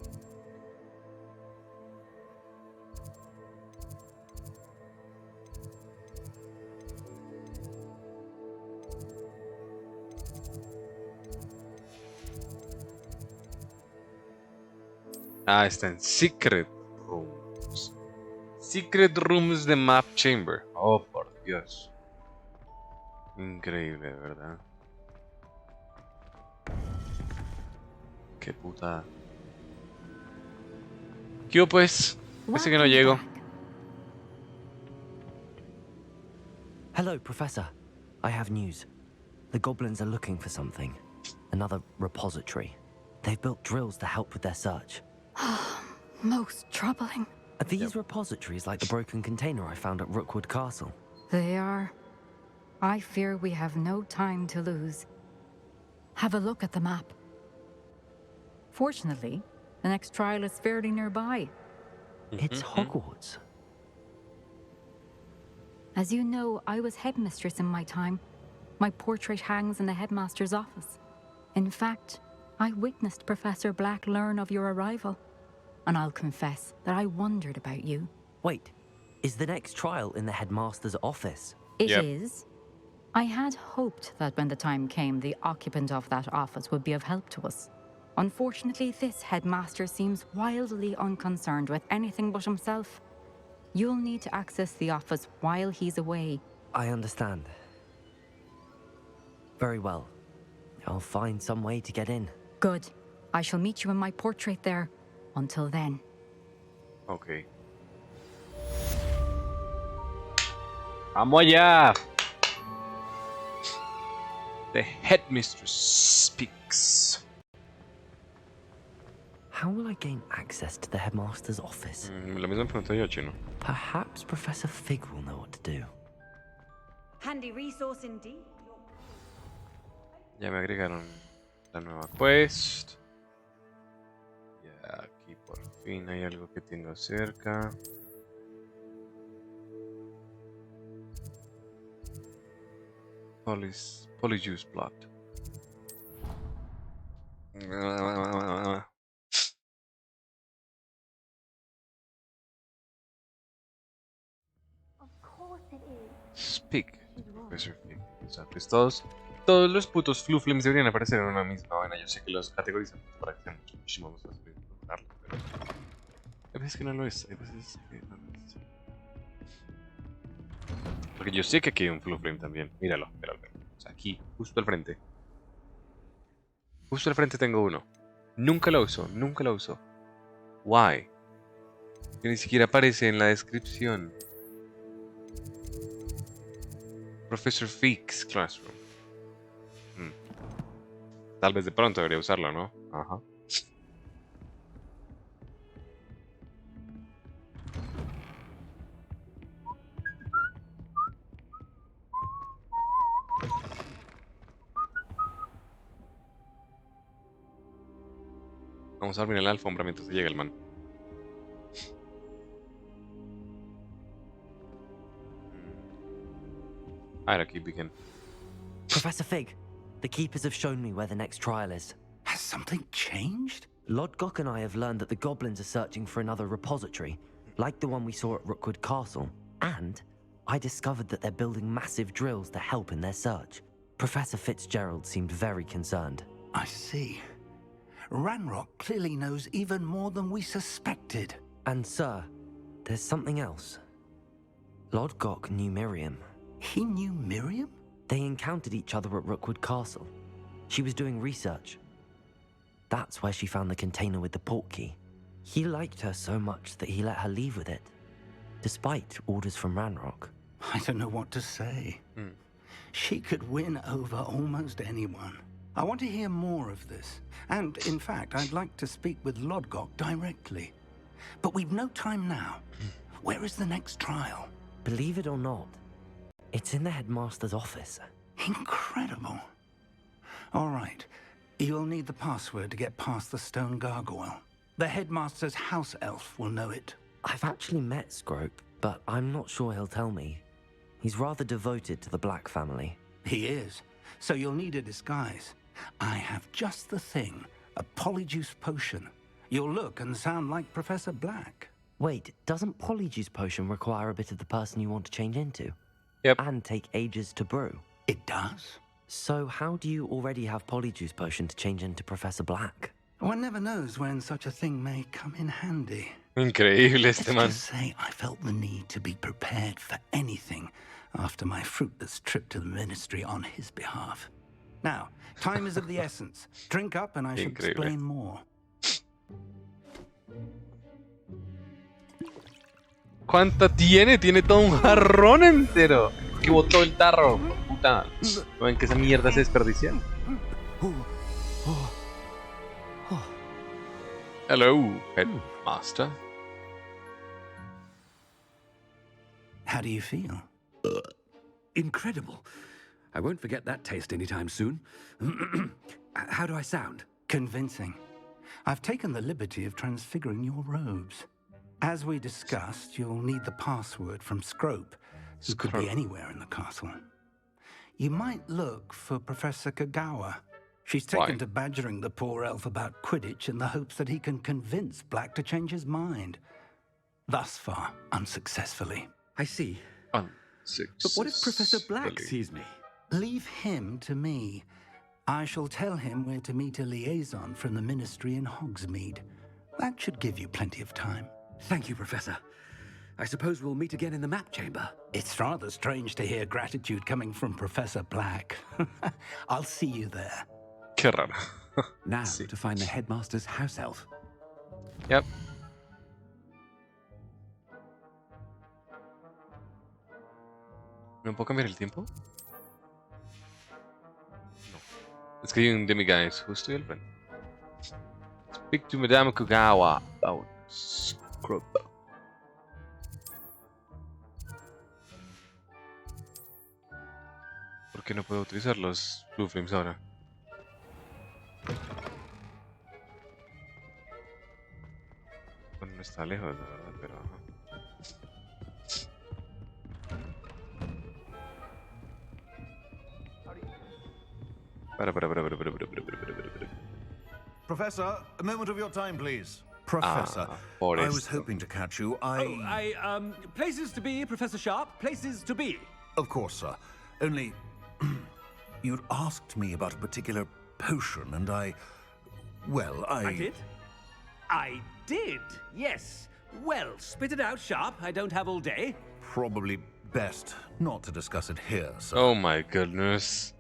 Ah, está en Secret Rooms. Secret Rooms de Map Chamber. Oh, por Dios. Increíble, ¿verdad? Qué putada. ¿Qué hubo, pues? Parece que no Welcome llego. back. Hello, Professor. I have news. The goblins are looking for something. Another repository. They've built drills to help with their search. Most troubling. Are these repositories like the broken container I found at Rookwood Castle? They are. I fear we have no time to lose. Have a look at the map. Fortunately, the next trial is fairly nearby. It's Hogwarts. As you know, I was headmistress in my time. My portrait hangs in the headmaster's office. In fact, I witnessed Professor Black learn of your arrival. And I'll confess that I wondered about you. Wait, is the next trial in the headmaster's office? It is. I had hoped that when the time came, the occupant of that office would be of help to us. Unfortunately, this headmaster seems wildly unconcerned with anything but himself. You'll need to access the office while he's away. I understand. Very well. I'll find some way to get in. Good. I shall meet you in my portrait there. Until then. Ok. ¡Vamos allá! The headmistress speaks. How will I gain access to the headmaster's office? Lo mismo pregunto yo, chino. Perhaps Professor Fig will know what to do. Handy resource indeed. Ya me agregaron la nueva quest. Ya aquí por fin hay algo que tengo cerca. Polyjuice plot. Of course it is. Speak, Professor Fig. Exacto. Todos los putos fluflims deberían aparecer en una misma vaina. Yo sé que los categorizan para que sean muchísimo más fáciles de encontrarlos, pero hay veces que no lo es, hay veces que no lo es. Porque yo sé que aquí hay un fluflim también. Míralo, míralo. O sea, aquí, justo al frente. Justo al frente tengo uno. Nunca lo uso, nunca lo uso. Why? Que ni siquiera aparece en la descripción. Professor Fig's Classroom. Tal vez de pronto debería usarlo, ¿no? Ajá. Vamos a dormir en la alfombra mientras llega el man. A ver, aquí begin. Professor Fig, the keepers have shown me where the next trial is. Has something changed? Lodgok and I have learned that the goblins are searching for another repository, like the one we saw at Rookwood Castle. And I discovered that they're building massive drills to help in their search. Professor Fitzgerald seemed very concerned. I see. Ranrock clearly knows even more than we suspected. And sir, there's something else. Lodgok knew Miriam. He knew Miriam? They encountered each other at Rookwood Castle. She was doing research. That's where she found the container with the port key. He liked her so much that he let her leave with it, despite orders from Ranrock. I don't know what to say. She could win over almost anyone. I want to hear more of this. And, in fact, I'd like to speak with Lodgok directly. But we've no time now. Where is the next trial? Believe it or not, it's in the headmaster's office. Incredible. All right. You'll need the password to get past the stone gargoyle. The headmaster's house elf will know it. I've actually met Scrope, but I'm not sure he'll tell me. He's rather devoted to the Black family. He is. So you'll need a disguise. I have just the thing. A polyjuice potion. You'll look and sound like Professor Black. Wait, doesn't Polyjuice potion require a bit of the person you want to change into? Yep. And take ages to brew? It does. So how do you already have Polyjuice potion to change into Professor Black? One never knows when such a thing may come in handy. Increíble este man. Let's just say I felt the need to be prepared for anything after my fruitless trip to the ministry on his behalf. Now, time is of the essence. Drink up and I shall explain more. ¿Cuánta tiene? Tiene todo un jarrón entero. Que botó el tarro. Puta. ¿No ven que esa mierda se desperdicia? Hello, headmaster. How do you feel? Incredible. I won't forget that taste anytime soon. How do I sound? Convincing. I've taken the liberty of transfiguring your robes. As we discussed, you'll need the password from Scrope, who could be anywhere in the castle. You might look for Professor Kagawa. She's taken to badgering the poor elf about Quidditch in the hopes that he can convince Black to change his mind. Thus far, unsuccessfully. I see. But what if Professor Black sees me? Leave him to me. I shall tell him where to meet a liaison from the ministry in Hogsmeade. That should give you plenty of time. Thank you, Professor. I suppose we'll meet again in the map chamber. It's rather strange to hear gratitude coming from Professor Black. I'll see you there. Qué raro. Now to find the headmaster's house elf. Yep. ¿No puedo cambiar el tiempo? No. Es que hay un demiguise justo y al frente. Speak to Madame Kagawa about Scrub. ¿Por qué no puedo utilizar los Blue Flames ahora? Bueno, no está lejos, la verdad, pero ajá. Professor, a moment of your time, please. Professor, I was hoping to catch you. Places to be, Professor Sharp. Places to be. Of course, sir. Only, you'd asked me about a particular potion, and I did? I did, yes. Well, spit it out, Sharp. I don't have all day. Probably best not to discuss it here, sir. Oh my goodness.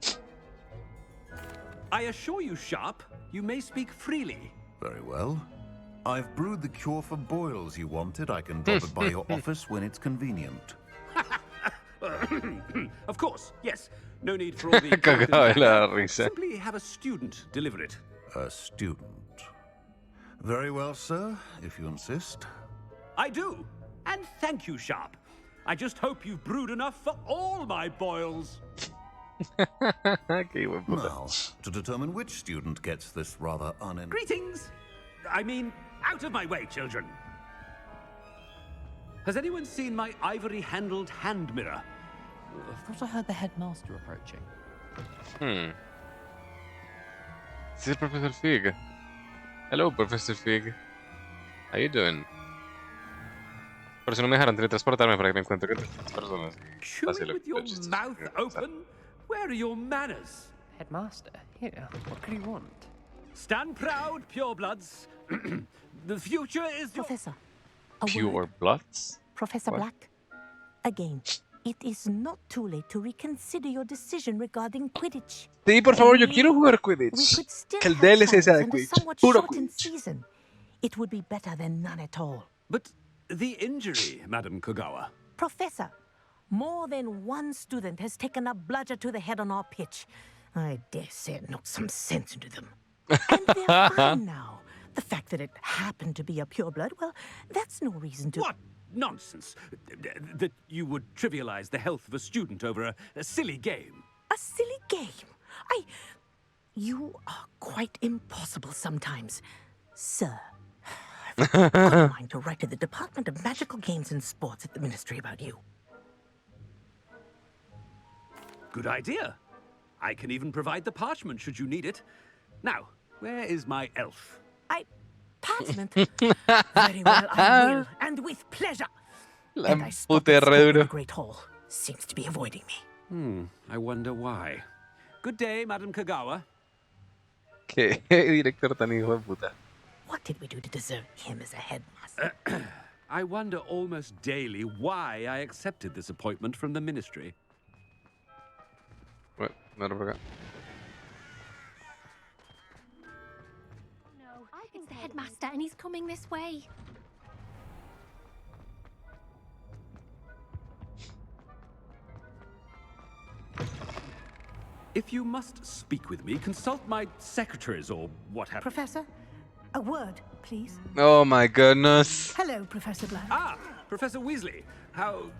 I assure you, Sharp, you may speak freely. Very well. I've brewed the cure for boils you wanted. I can drop it by your office when it's convenient. Of course, yes. No need for all the... Simply have a student deliver it. A student. Very well, sir, if you insist. I do. And thank you, Sharp. I just hope you've brewed enough for all my boils. Now, to determine which student gets this rather Greetings! I mean, out of my way, children. Has anyone seen my ivory-handled hand mirror? I thought I heard the headmaster approaching. This is Professor Fig. Hello, Professor Fig. How you doing? Por si no me dejaran teletransportarme para que me encuentre con estas personas. Chewing with your mouth open? Where are your manners? Headmaster, here. What could he want? Stand proud, purebloods. The future is your... Professor. Pure bloods? Professor What? Black. Again, it is not too late to reconsider your decision regarding Quidditch. Sí, por favor, yo quiero jugar Quidditch. We could still Que el have DLC sea de trials and a Quidditch. somewhat Puro shortened Quidditch. season. It would be better than none at all. But the injury, Madam Kogawa. Professor, more than one student has taken a bludger to the head on our pitch. I dare say it knocked some sense into them. And they're fine now. The fact that it happened to be a pureblood, well, that's no reason to... What nonsense! That you would trivialize the health of a student over a silly game. A silly game? You are quite impossible sometimes, sir. I've got a mind to write to the Department of Magical Games and Sports at the Ministry about you. Good idea. I can even provide the parchment should you need it. Now, where is my elf? Parchment? Very well, I will, and with pleasure. La And I spot emputé that re scope in duro. the Great Hall. Seems to be avoiding me. I wonder why. Good day, Madam Kogawa. Qué director tan hijo de puta. What did we do to deserve him as a headmaster? I wonder almost daily why I accepted this appointment from the ministry. Bueno, no era por acá. It's the headmaster, and he's coming this way. If you must speak with me, consult my secretaries or what have you. Professor, a word, please. Oh my goodness. Hello, Professor Black. Ah, Professor Weasley. How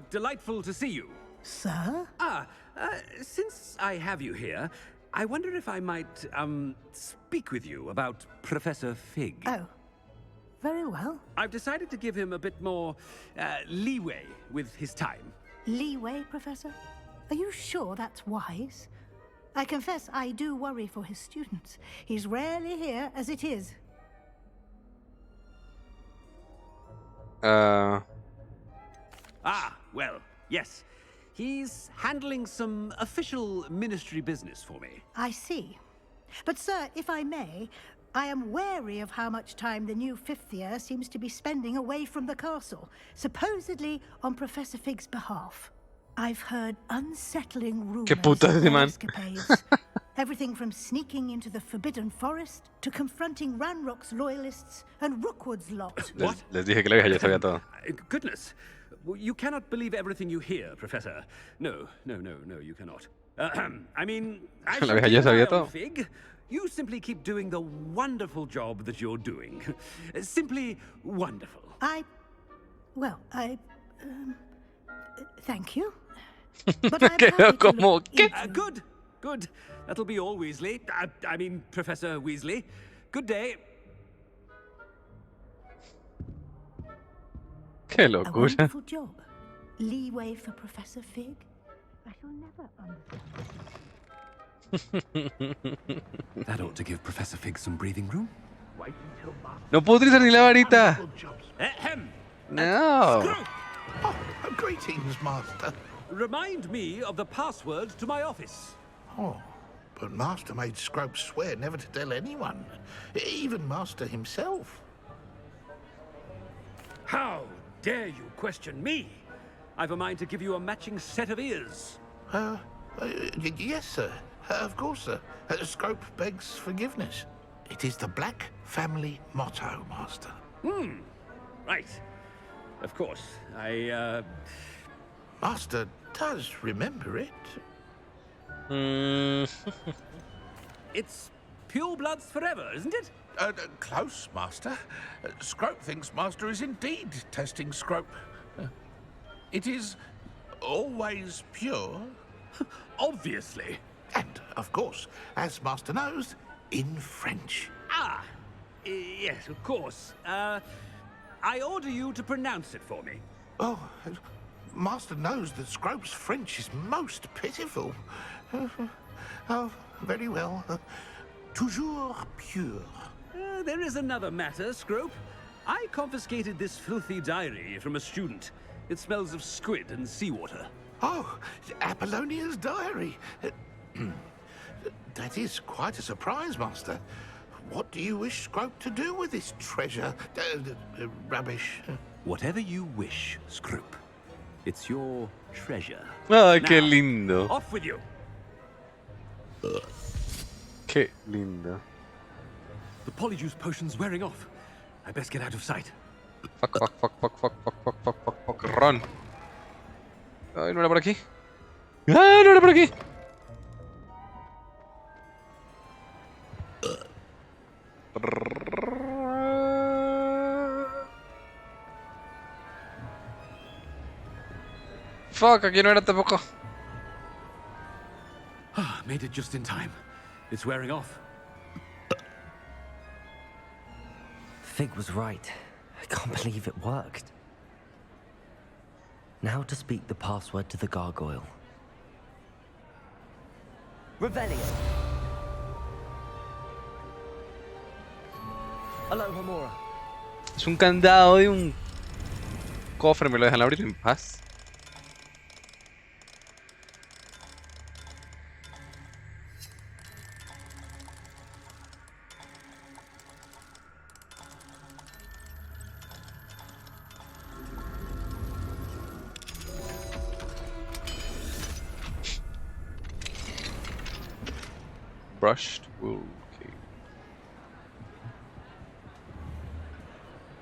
delightful to see you. Sir? Since I have you here, I wonder if I might, speak with you about Professor Fig. Oh, very well. I've decided to give him a bit more, leeway with his time. Leeway, Professor? Are you sure that's wise? I confess I do worry for his students. He's rarely here as it is. Ah, well, yes. He's handling some official ministry business for me. I see. But, sir, if I may, I am wary of how much time the new fifth year seems to be spending away from the castle, supposedly on Professor Fig's behalf. I've heard unsettling rumors Qué puto of ese their man. escapades. Everything from sneaking into the Forbidden Forest to confronting Ranrock's loyalists and Rookwood's lot. Les dije que la vieja ya sabía todo. Goodness. You cannot believe everything you hear, Professor. No, you cannot. I mean, I La shall vieja ya keep an eye sabía on todo. Fig. You simply keep doing the wonderful job that you're doing. Simply wonderful. Thank you. But I'm Quedó happy to como, look ¿qué? into- Good. That'll be all, Weasley. I mean, Professor Weasley. Good day. Qué A locura. wonderful job. Leeway for Professor Fig? I shall never understand. That ought to give Professor Fig some breathing room. No puedo utilizar ni la varita. No. Oh, greetings, Master. Remind me of the password to my office. Oh, but Master made Scrope swear never to tell anyone, even Master himself. How dare you question me? I've a mind to give you a matching set of ears. Yes, sir. Of course, sir. Scrope begs forgiveness. It is the Black family motto, Master. Right. Of course. Master does remember it. It's pure bloods forever, isn't it? Close, Master. Scrope thinks Master is indeed testing Scrope. It is always pure. Obviously. And, of course, as Master knows, in French. Yes, of course. I order you to pronounce it for me. Oh, Master knows that Scrope's French is most pitiful. Oh, very well. Toujours pure. There is another matter, Scrope. I confiscated this filthy diary from a student. It smells of squid and seawater. Oh, Apollonia's diary. That is quite a surprise, Master. What do you wish Scrope to do with this treasure? Rubbish. Whatever you wish, Scrope. It's your treasure. Ay, qué Now, lindo. off with you. Qué lindo. The polyjuice potion's wearing off. I best get out of sight. Fuck, fuck, fuck, fuck, fuck, fuck, fuck, fuck, fuck, fuck, run. Ay, no era por aquí. ¡Ah, no era por aquí! Fuck, aquí no era tampoco. Ah, made it just in time. It's wearing off. Fig was right. I can't believe it worked. Now to speak the password to the gargoyle. Revelio. Aloha Mora. Es un candado de un cofre, me lo dejan abrir en paz. Brushed wool. Okay.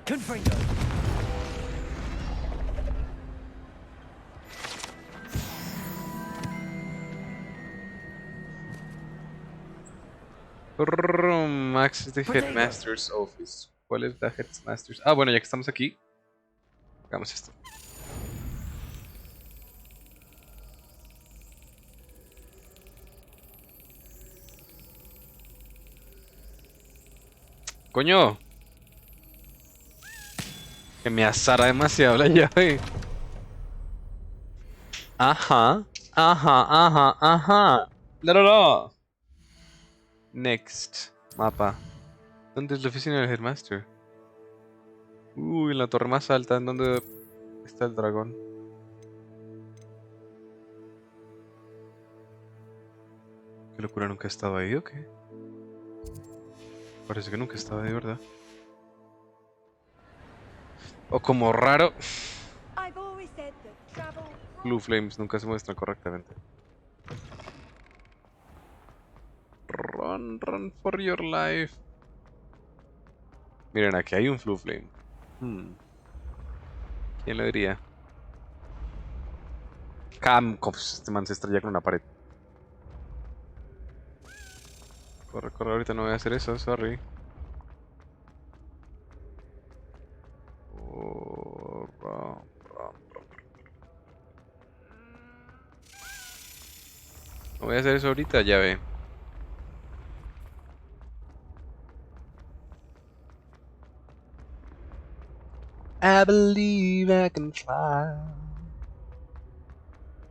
Confringo. Max is the Headmaster's Office. ¿Cuál es la Headmaster's? Ah, bueno, ya que estamos aquí, hagamos esto. Coño. Que me azara demasiado la llave. Ajá. Ajá, ajá, ajá. No. Next. Mapa. ¿Dónde es la oficina del Headmaster? Uy, en la torre más alta. ¿En dónde está el dragón? ¿Qué locura? ¿Nunca he estado ahí o qué? Parece que nunca he estado ahí, ¿verdad? O como raro. Blue Flames nunca se muestran correctamente. Run for your life. Miren, aquí hay un Blue Flame. ¿Quién lo diría? Este man se estrella con una pared. Corre, corre, ahorita no voy a hacer eso, sorry. No voy a hacer eso ahorita, ya ve. I believe I can fly.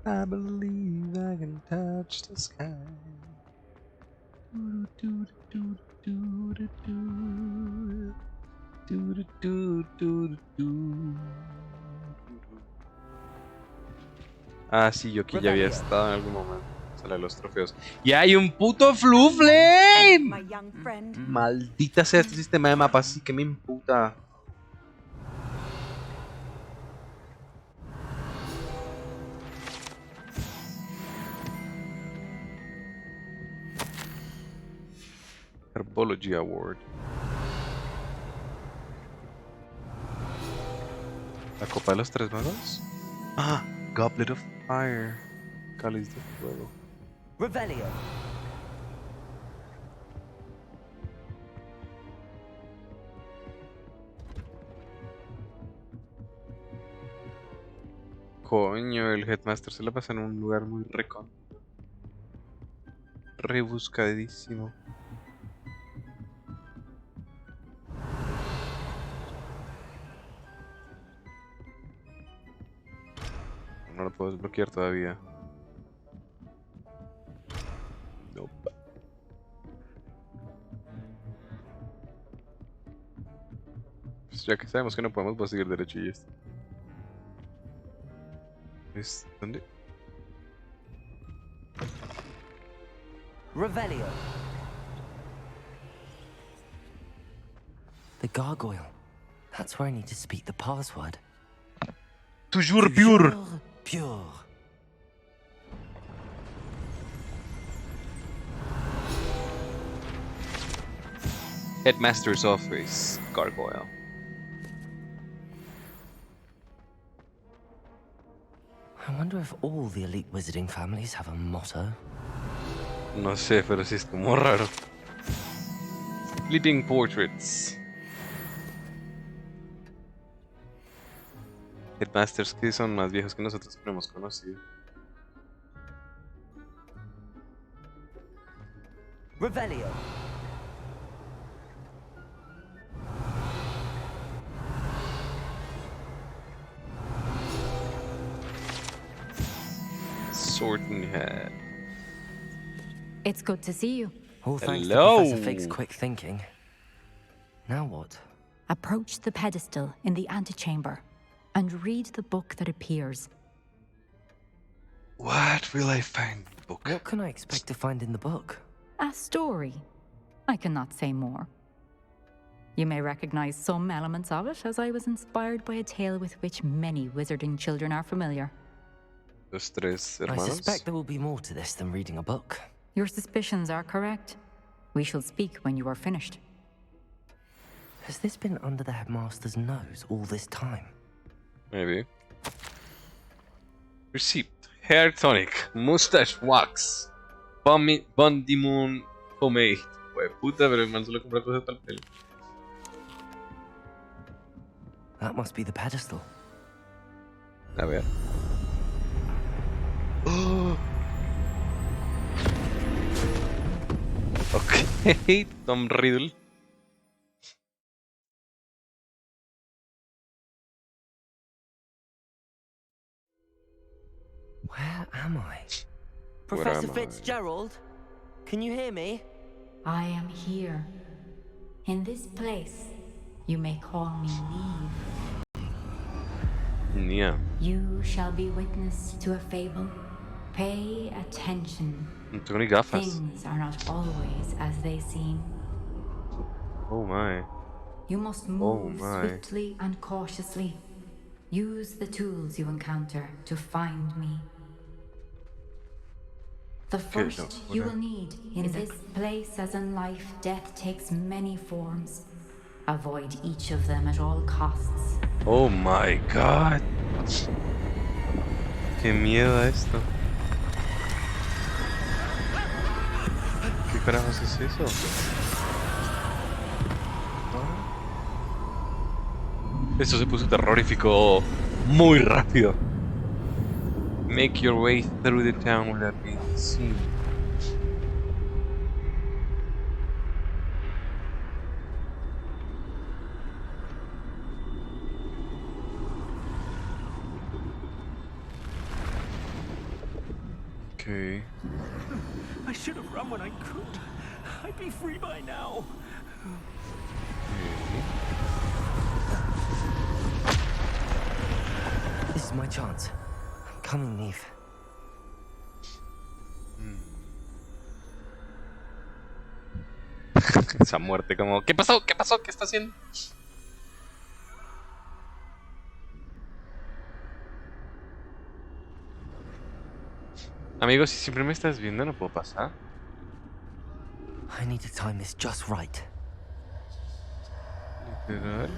I believe I can touch the sky. Ah, sí, yo aquí ya había estado en algún momento. Sale de los trofeos. ¡Y hay un puto Blue Flame! Maldita sea este sistema de mapas, sí que me imputa. Herbology Award. ¿La copa de los tres magos? Ah, Goblet of Fire. Cáliz de fuego. Revelio. Coño, el Headmaster se la pasa en un lugar muy rebuscadísimo. No lo puedo desbloquear todavía. Nope. Pues ya que sabemos que no podemos, voy a seguir derecho y esto. ¿Es dónde? Revelio. The gargoyle. That's where I need to speak the password. Toujours pure. Pure. Headmaster's office. Gargoyle. I wonder if all the elite wizarding families have a motto. No sé, pero sí es como raro. Living portraits. Headmasters que son más viejos que nosotros que no hemos conocido. Revelio. Sorting Hat. It's good to see you. All thanks Hello. to Professor Fig's quick thinking. Now what? Approach the pedestal in the antechamber and read the book that appears. What will I find in the book? What can I expect to find in the book? A story. I cannot say more. You may recognize some elements of it, as I was inspired by a tale with which many wizarding children are familiar. Los tres I hermanos. suspect there will be more to this than reading a book. Your suspicions are correct. We shall speak when you are finished. Has this been under the headmaster's nose all this time? Maybe. Receipt. Hair tonic. Mustache wax. Bondimoon pomade. Güey, puta, pero el man solo compra cosas para el pelo. That must be the pedestal. A ver. Oh. Ok, Tom Riddle. Where am I? Where Professor am I? Fitzgerald? Can you hear me? I am here. In this place, you may call me Neve. Yeah. You shall be witness to a fable. Pay attention. No tengo ni gafas. Things are not always as they seem. Oh my. You must move swiftly and cautiously. Use the tools you encounter to find me. The first you will need in this place, as in life, death takes many forms. Avoid each of them at all costs. Oh my god. Qué miedo esto. ¿Qué carajos es eso? Esto se puso terrorífico muy rápido. Make your way through the town without being seen. Okay. I should have run when I could. I'd be free by now. This is my chance. I'm coming, Neve. Esa muerte como... ¿Qué pasó? ¿Qué pasó? ¿Qué está haciendo? Amigos, si siempre me estás viendo, no puedo pasar. I need to time this just right. Literal.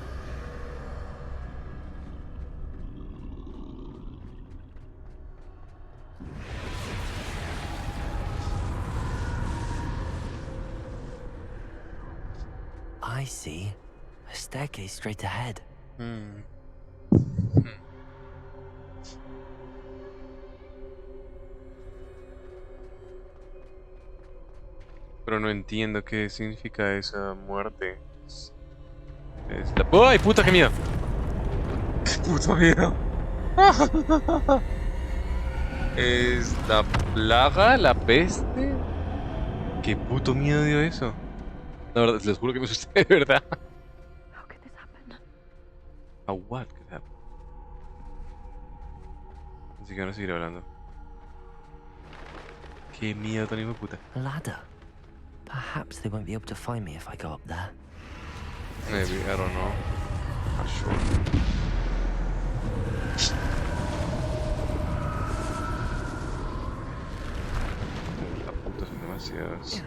I see a staircase straight ahead. Pero no entiendo qué significa esa muerte. Es la... ¡Ay, puta, qué miedo! ¡Qué puto miedo! ¿Es la plaga? ¿La peste? ¿Qué puto miedo dio eso? La verdad, les juro que me asusté, de verdad. How could this happen? How what could happen? Así que van a seguir hablando. Qué miedo tan hijo de puta. A ladder. Perhaps they won't be able to find me if I go up there. Maybe, I don't know. Not sure. La puta, son demasiadas.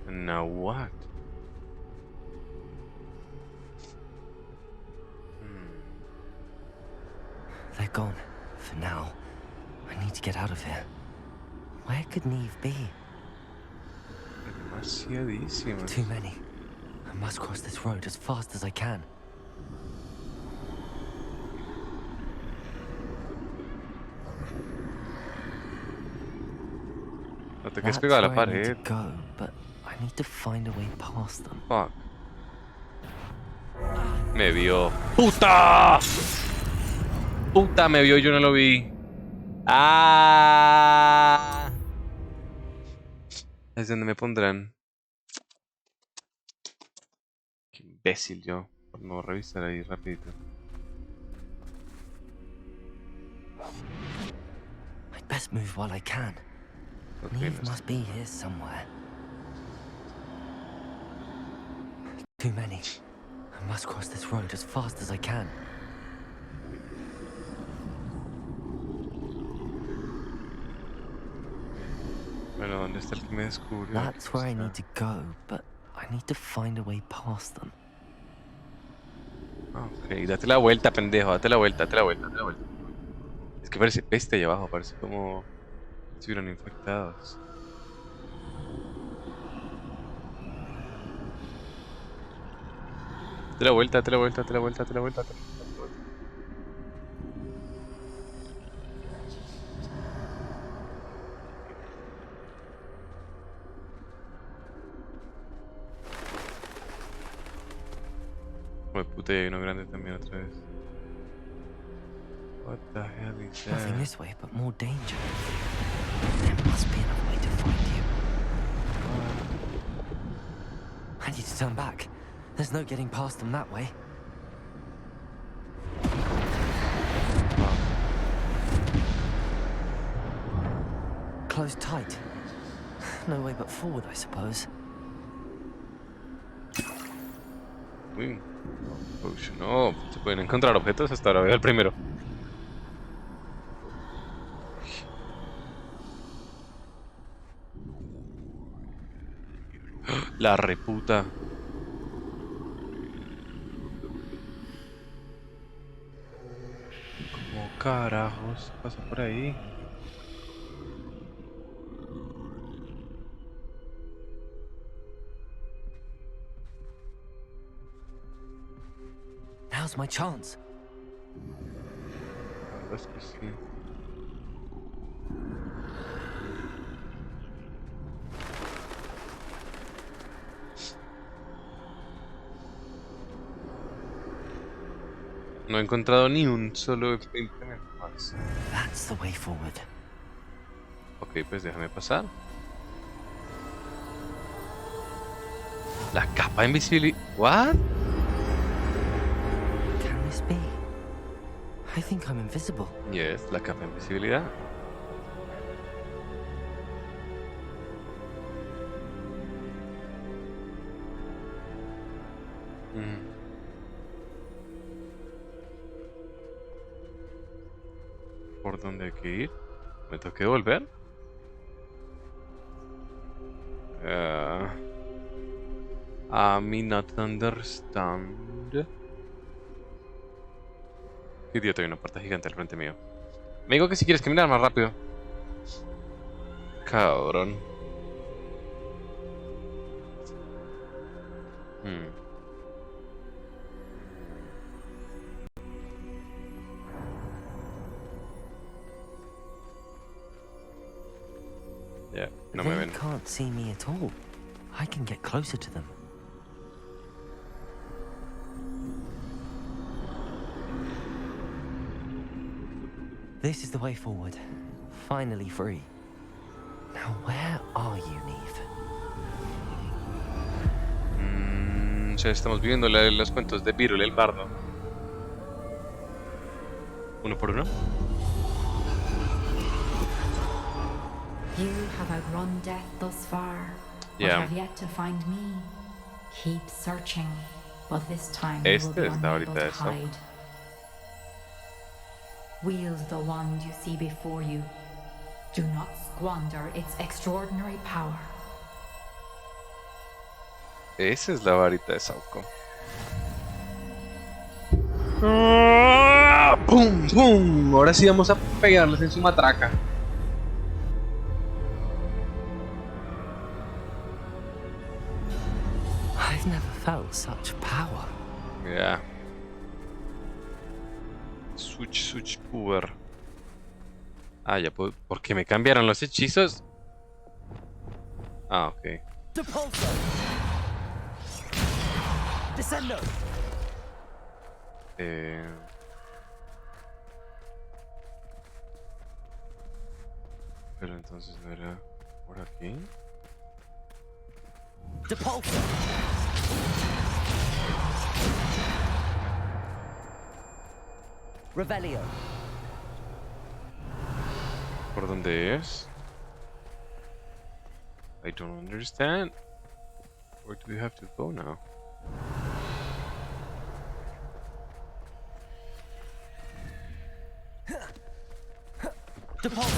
And now what? They're gone. For now. I need to get out of here. Where could Neve be? Demasiadísimas. Too many. I must cross this road as fast as I can. No te quedes pegado a la That's where I need pared. to go, but I need to find a way past them. Fuck. Me vio. ¡Puta! ¡Puta! Me vio y yo no lo vi. ¡Ah! Es donde me pondrán. Qué imbécil yo. Por no revisar ahí rapidito. I'd best move while I can. Neve must be here somewhere. Too many. I must cross this road as fast as I can. Bueno, ¿dónde está el que me descubrió? That's where I need to go, but I need to find a way past them. Ok, date la vuelta, pendejo. Date la vuelta, date la vuelta, date la vuelta. Es que parece peste ahí abajo. Parece como si estuvieran infectados. Date la vuelta, date la vuelta, date la vuelta, date la vuelta, date la vuelta. Joder, puta, y hay uno grande también otra vez. What the hell is that? Nothing this way, but more danger. There must be another way to find you. I need to turn back. There's no getting past them that way. Closed tight. No way but forward, I suppose. Uy, potion. No, se pueden encontrar objetos. Hasta ahora veo el primero. La reputa. ¿Cómo carajos pasa por ahí? Now's my chance. La verdad es que sí. No he encontrado ni un solo implemento más. That's the way forward. Ok, pues déjame pasar. La capa de invisibilidad. ¿What? Can this be? I think I'm invisible. Yes, la capa de invisibilidad. ¿Por dónde hay que ir? ¿Me tengo que volver? Me not understand. Qué idiota, hay una puerta gigante al frente mío. Me digo que si quieres caminar más rápido. Cabrón. Ya, no me They ven. can't see me at all. I can get closer to them. This is the way forward. Finally free. Now where are you, Neve? Ya estamos viendo los cuentos de Virul el bardo. Uno por uno. You have outrun death thus far. but have yet to find me. Keep searching, but this time you will be unable to hide. Wield the wand you see before you. Do not squander its extraordinary power. Esa es la varita de Sauco. ¡Pum! ¡Pum! Ahora sí vamos a pegarles en su matraca. I've never felt such power. Yeah. Switch power. Ah, ya puedo. ¿Por qué me cambiaron los hechizos? Ah, ok. Descendo. Pero entonces no era por aquí. Depulso. Revelio. ¿Por dónde es? I don't understand. Where do we have to go now? Depulso.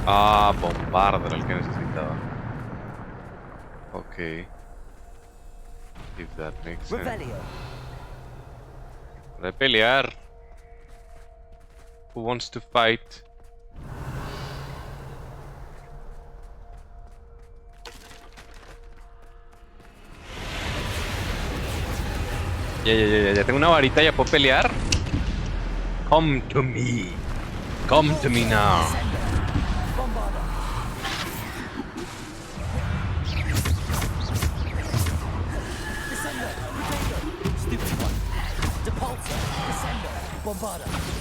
Ah, bombarda era el que necesitaba. Ok. If that makes sense. Hora de pelear. Who wants to fight? Ya tengo una varita, ya puedo pelear. Come to me. Come to me now.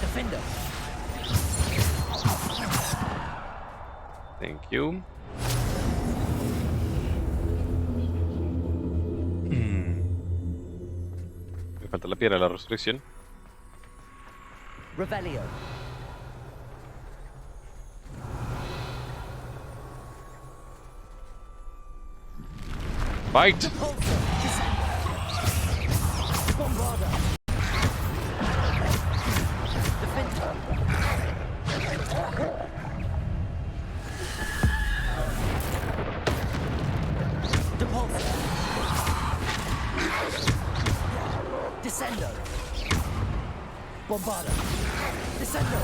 Defender. Thank you. Me falta la piedra de la resurrección. Revelio. Fight. Descendo. Bombarda. Descendo.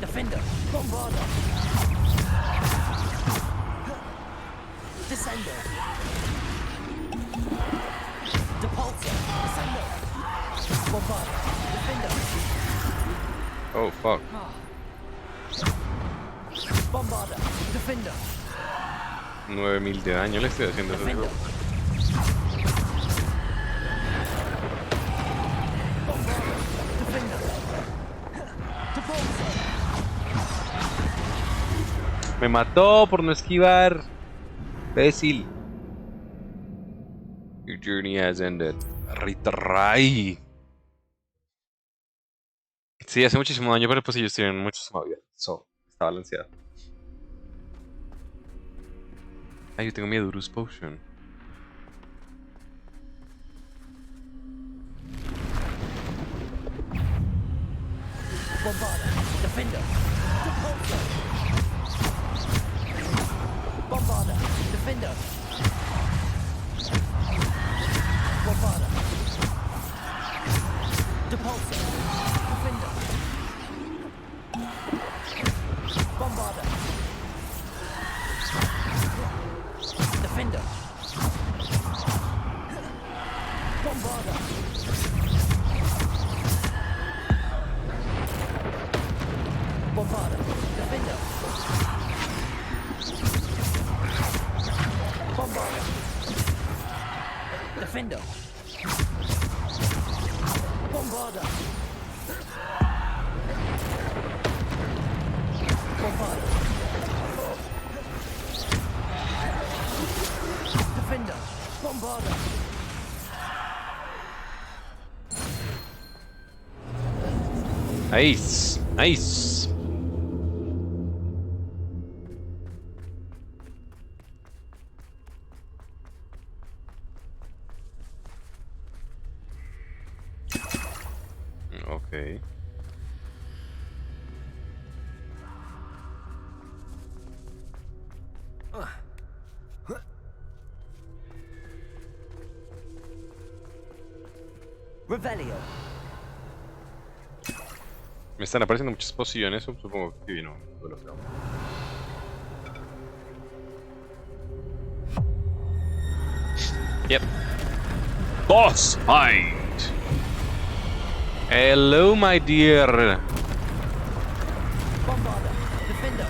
Defender. Bombarda. Descendo. Depulso. Descendo. Bombarda. Defender. Oh, fuck. Bombarda. Defender. 9000 de daño le estoy haciendo a ese juego. Me mató por no esquivar. Imbécil. Your journey has ended. Retry. Sí, hace muchísimo daño, pero pues ellos tienen muchísima vida. So, está balanceado. Ah, yo tengo miedo, Urus Potion. Bombarda. Defender. Bombarda. Defender. Bombarda. Depulso. Defender. Bombarda. Defender. Bombarda. Bombarda. Defender. Bombarda. Defender. Bombarda. Bombarda. Defender. Bombarder. Nice. Nice. Ok. Revelio. Me están apareciendo muchas posiciones, supongo que vino velocidad. Yep. Boss fight. Hello, my dear. Bombarder. Defender.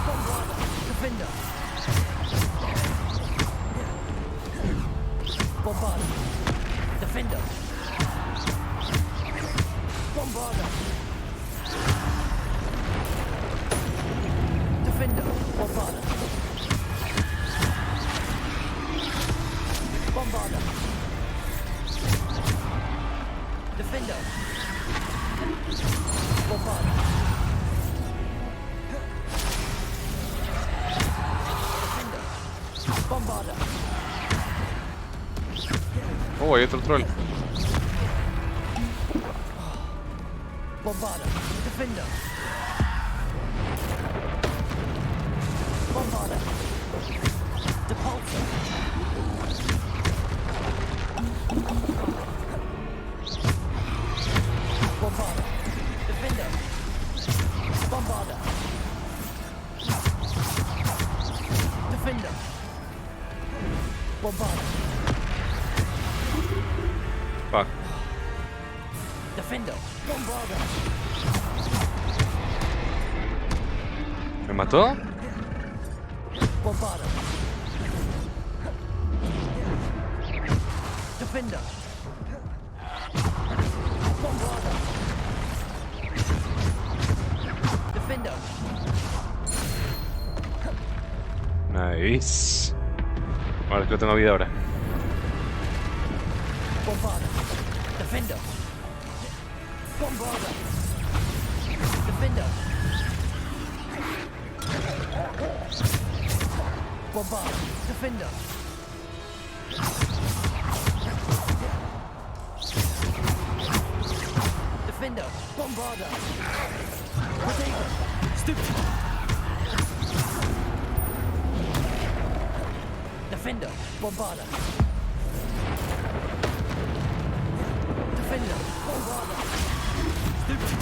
Bombarder. Defender. Bombarder. Defender. Bombarder. Defender. Bombarder. Bombarder. Defender. Bombarder. Defender. Bombarder. Oh, hay otro troll. Bombarder. Defender. Bombarder. Depulsor. Bombarder. Defender. Bombarder. Defender. Bombarder. Fuck. Defender. Bombarder. ¿Me mató? Bombarder. Defender. Bombarder. Defender. Nice. Ahora que lo tengo vida ahora. Bombarder. Defender. Bombarder. Defender. Bombarder. Defender. Defender. Bombarder. Potato. Stupid. Defender. Bombarder. Defender. Bombarder. Stupid.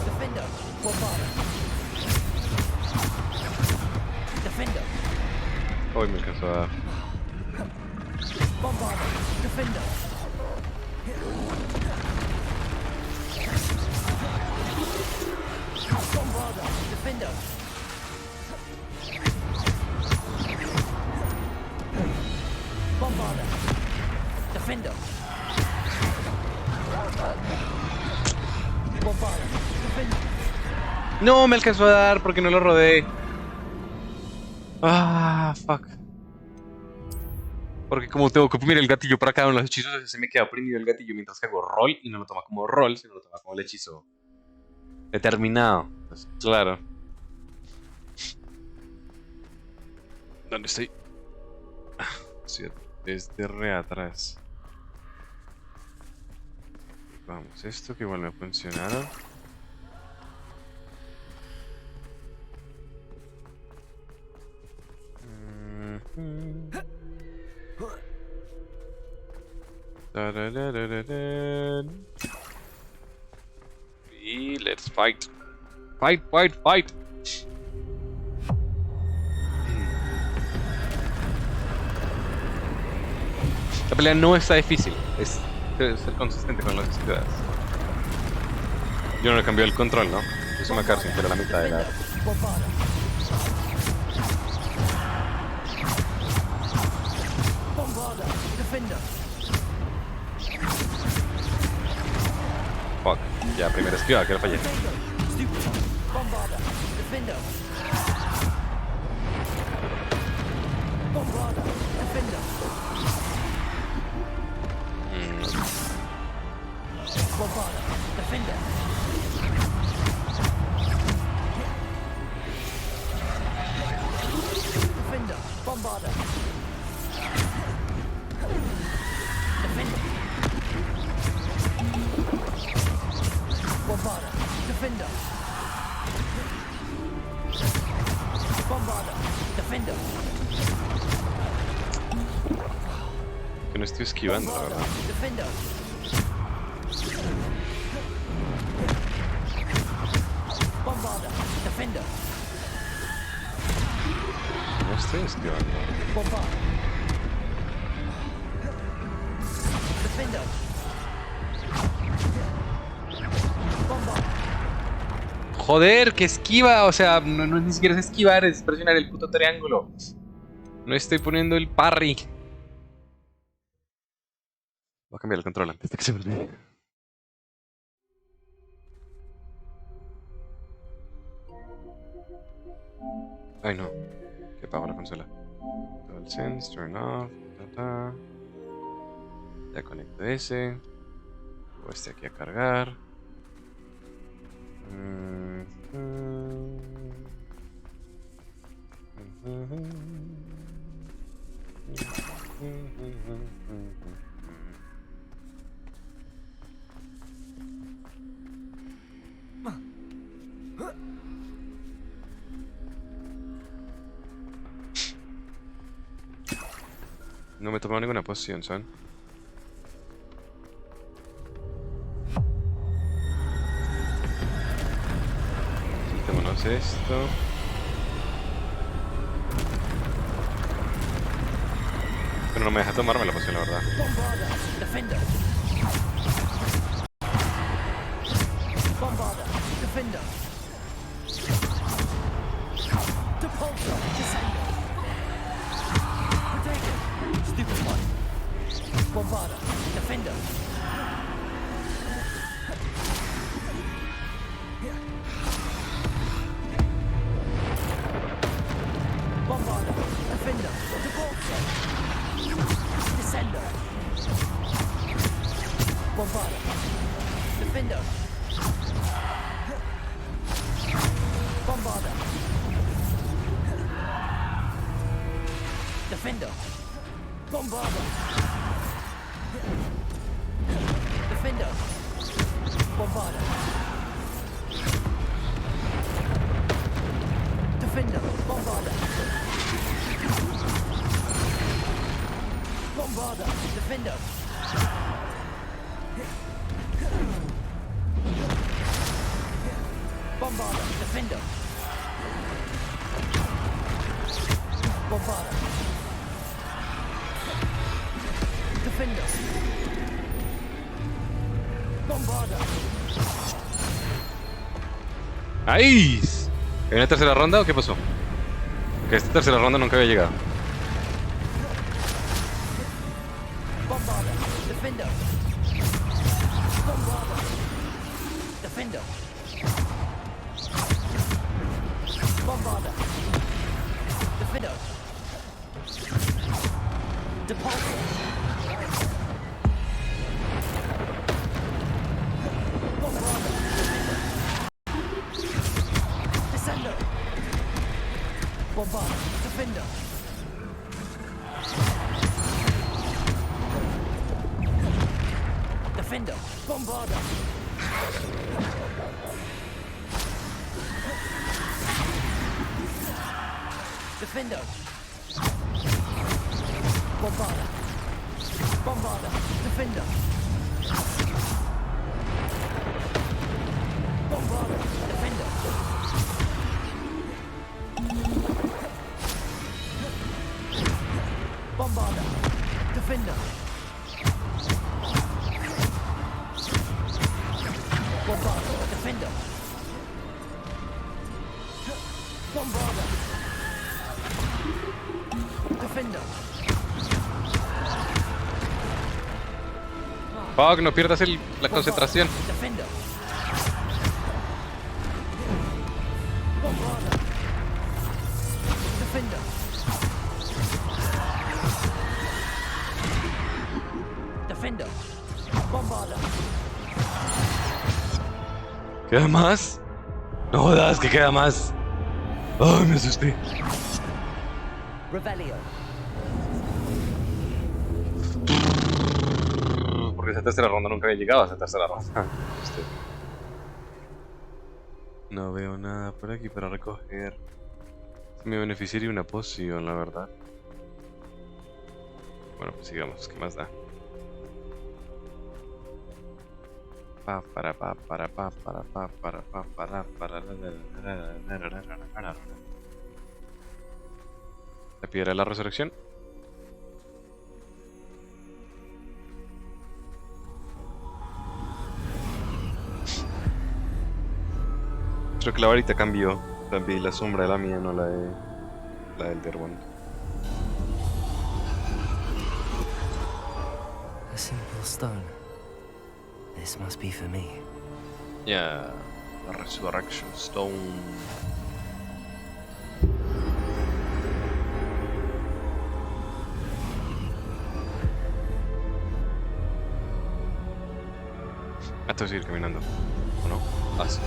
Defender. Bombarder. Defender. Hoy me alcanzó a dar. Bombarder. Defender. Bombarder. Defender. Bombarder. Defender. Bombarder. Defender. No, me alcanzó a dar porque no lo rodé. Ah, fuck. Porque como tengo que oprimir el gatillo para cada uno de los hechizos, se me queda oprimido el gatillo mientras que hago roll y no lo toma como roll, sino lo toma como el hechizo determinado. Pues, claro. ¿Dónde estoy? Sí, desde re atrás. Vamos, esto que igual me funcionaron. Y let's fight. Fight, fight, fight. La pelea no está difícil, es ser consistente con las esquivadas. Yo no le cambié el control, ¿no? Puse una cárcel, pero la mitad de la... Fuck, ya primera esquiva, que la fallé. Defender. Bombarda. Defender. Bombarda. Defender. Que no estoy esquivando, la verdad. Defender. Bombarda. Defender. No estoy esquivando. Bombarda. Defender. Bombarda. Joder, que esquiva. O sea, no ni siquiera es esquivar, es presionar el puto triángulo. No estoy poniendo el parry. Voy a cambiar el control antes de que se me olvide. Ay no, que apago la consola. DualSense, turn off, Ya conecto ese. Luego este aquí a cargar. No me he tomado ninguna poción, ¿son? Quitémonos esto. Pero no me deja tomarme la poción, la verdad. Bombarda. Defender. Bombarda. Defender. Depulsor. Descender. Protected. Stupid one. Bombarda. Defender. Bombarda. Defender. Depulsor. Descender. Bombarda. Defender. Bombarda. Defender. Bombarda. Defender. Bombarda. Defender. Bombarda. Bombarda. Defender. Bombarda. Defender. Bombarda. Defender. Bombarda. ¡Ahí! ¿Hay una tercera ronda o qué pasó? Que esta tercera ronda nunca había llegado. Bombarda. Defender. Bombarda. Defender. Bombarda. Defender. Depulsor. Bombarda. Defender. Descender. Bombarda. Defender. Defender. Bombarda. Defender. Bombarda. Bombarda. Defender. Bombarda. Defender. Bombarda. Defender. Bombarda. Defender. Bombarda. Defender. Fuck, no pierdas la concentración. Defender. Bombarda. Defender. Defender. Bombarda. ¿Queda más? No jodas, que queda más. Ay, me asusté. Revelio. Porque esa tercera ronda nunca había llegado a esa tercera ronda. No veo nada por aquí para recoger. Me beneficiaría una poción, la verdad. Bueno, pues sigamos, ¿qué más da? La piedra de la resurrección. Creo que la varita cambió. También la sombra de la mía, no la del Derbón. A simple stone. This must be for me. Yeah, la Resurrection Stone. Tengo que seguir caminando, ¿o no? Sí.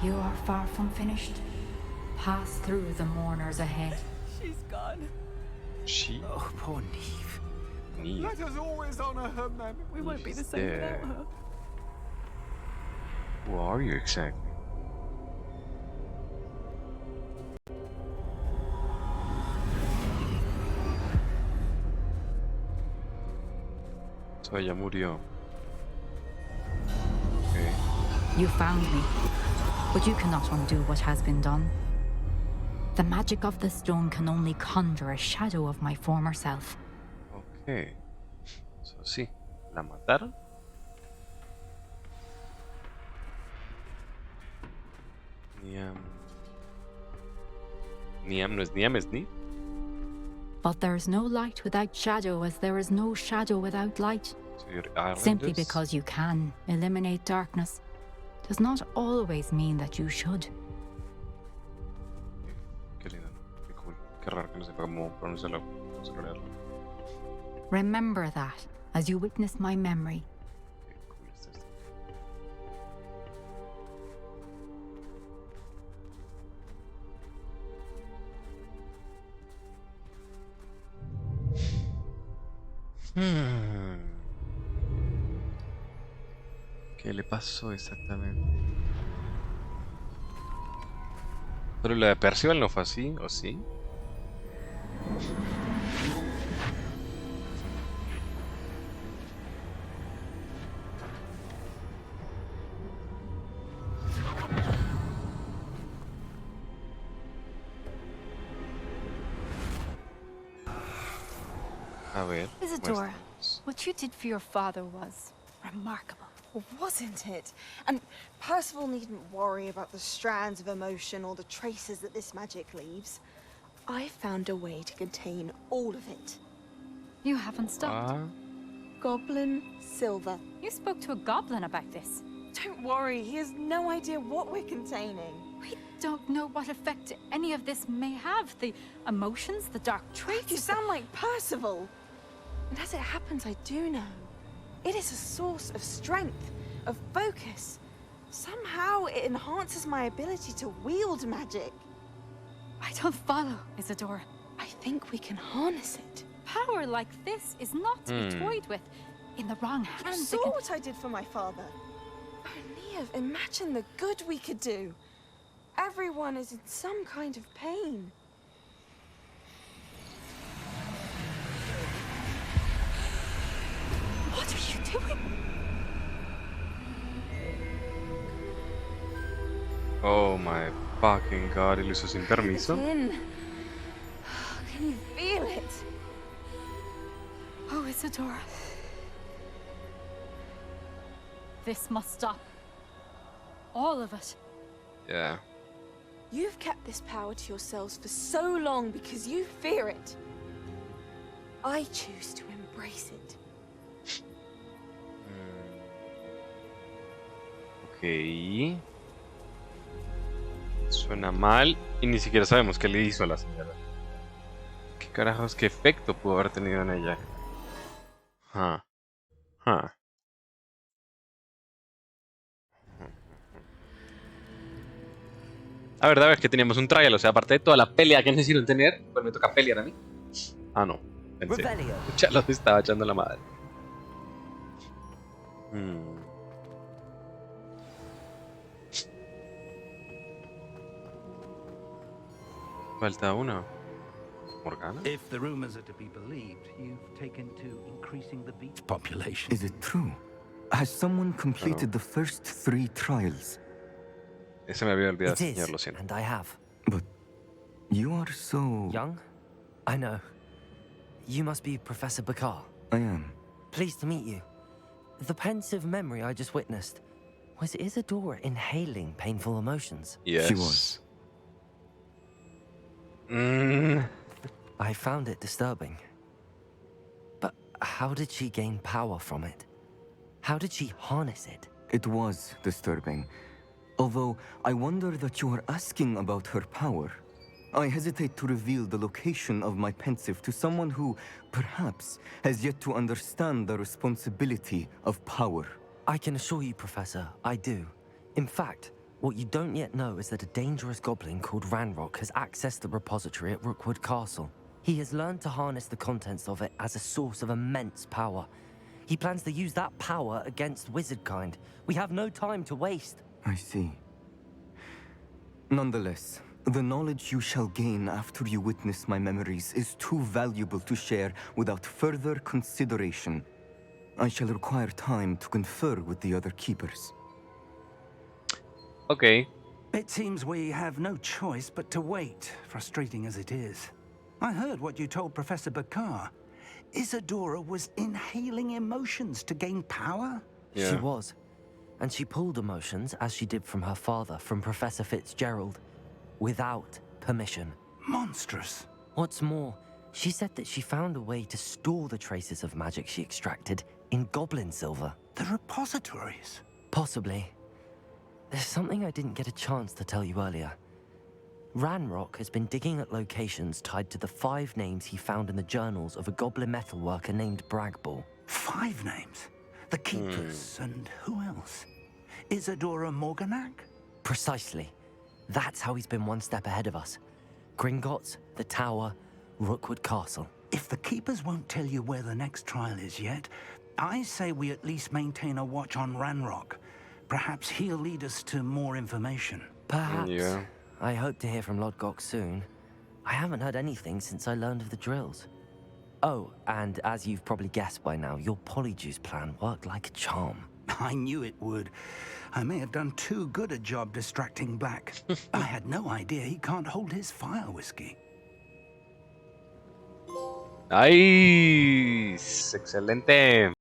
You are far from finished. Pass through the mourners ahead. She's gone. She? Oh, poor Neve. Neve. Let us always honor her memory. We won't be the same without her. Who are you exactly? So ella murió. Okay. You found me, but you cannot undo what has been done. The magic of the stone can only conjure a shadow of my former self. Okay. So sí, la mataron. Niam no es Niam, es Ni. But there is no light without shadow, as there is no shadow without light. So you're Simply because you can eliminate darkness does not always mean that you should. Qué lindo, qué cool. Qué raro que no sepa cómo pronunciarlo. Remember that as you witness my memory. ¿Qué le pasó exactamente? Pero la de Percival no fue así, ¿o sí? A ver. Isadora, what you did for your father was remarkable. Wasn't it? And Percival needn't worry about the strands of emotion or the traces that this magic leaves. I found a way to contain all of it. You haven't stopped. Goblin silver. You spoke to a goblin about this. Don't worry, he has no idea what we're containing. We don't know what effect any of this may have. The emotions, the dark traits. You sound like Percival. And as it happens, I do know. It is a source of strength, of focus. Somehow it enhances my ability to wield magic. I don't follow, Isadora. I think we can harness it. Power like this is not to be toyed with. In the wrong hands, You saw what I did for my father. Oh, Neve, imagine the good we could do. Everyone is in some kind of pain. What are you doing? Oh my fucking god, y lo hizo sin permiso. Can you feel it? Oh, Isadora. This must stop. All of it. Yeah. You've kept this power to yourselves for so long because you fear it. I choose to embrace it. Ok. Suena mal y ni siquiera sabemos qué le hizo a la señora. ¿Qué carajos, qué efecto pudo haber tenido en ella? A ver, que teníamos un trial, o sea, aparte de toda la pelea que necesito tener, pues me toca pelear a mí. Ah, no. Pensé. Revelio. Ya los estaba echando la madre. Falta uno. Morgana? If the rumors are to be believed, you've taken to increasing the beast population. Is it true? Has someone completed the first 3 trials? Ese me había olvidado, It is, señor, lo siento. and I have. But you are so... Young? I know. You must be Professor Bakar. I am. Pleased to meet you. The pensive memory I just witnessed, was Isadora inhaling painful emotions? Yes. She was. I found it disturbing. But how did she gain power from it? How did she harness it? It was disturbing. Although, I wonder that you are asking about her power. I hesitate to reveal the location of my pensive to someone who, perhaps, has yet to understand the responsibility of power. I can assure you, Professor, I do. In fact, what you don't yet know is that a dangerous goblin called Ranrock has accessed the repository at Rookwood Castle. He has learned to harness the contents of it as a source of immense power. He plans to use that power against wizardkind. We have no time to waste. I see. Nonetheless, the knowledge you shall gain after you witness my memories is too valuable to share without further consideration. I shall require time to confer with the other keepers. Okay. It seems we have no choice but to wait, frustrating as it is. I heard what you told Professor Bakar. Isadora was inhaling emotions to gain power? Yeah. She was. And she pulled emotions, as she did from her father, from Professor Fitzgerald, without permission. Monstrous. What's more, she said that she found a way to store the traces of magic she extracted in goblin silver. The repositories? Possibly. There's something I didn't get a chance to tell you earlier. Ranrock has been digging at locations tied to the 5 names he found in the journals of a goblin metalworker named Bragball. 5 names? The Keepers, and who else? Isadora Morganac? Precisely. That's how he's been one step ahead of us. Gringotts, the Tower, Rookwood Castle. If the Keepers won't tell you where the next trial is yet, I say we at least maintain a watch on Ranrock. Perhaps he'll lead us to more information. Perhaps. Yeah. I hope to hear from Lodgok soon. I haven't heard anything since I learned of the drills. Oh, and as you've probably guessed by now, your polyjuice plan worked like a charm. I knew it would. I may have done too good a job distracting Black. I had no idea he can't hold his fire whiskey. Nice. Excelente.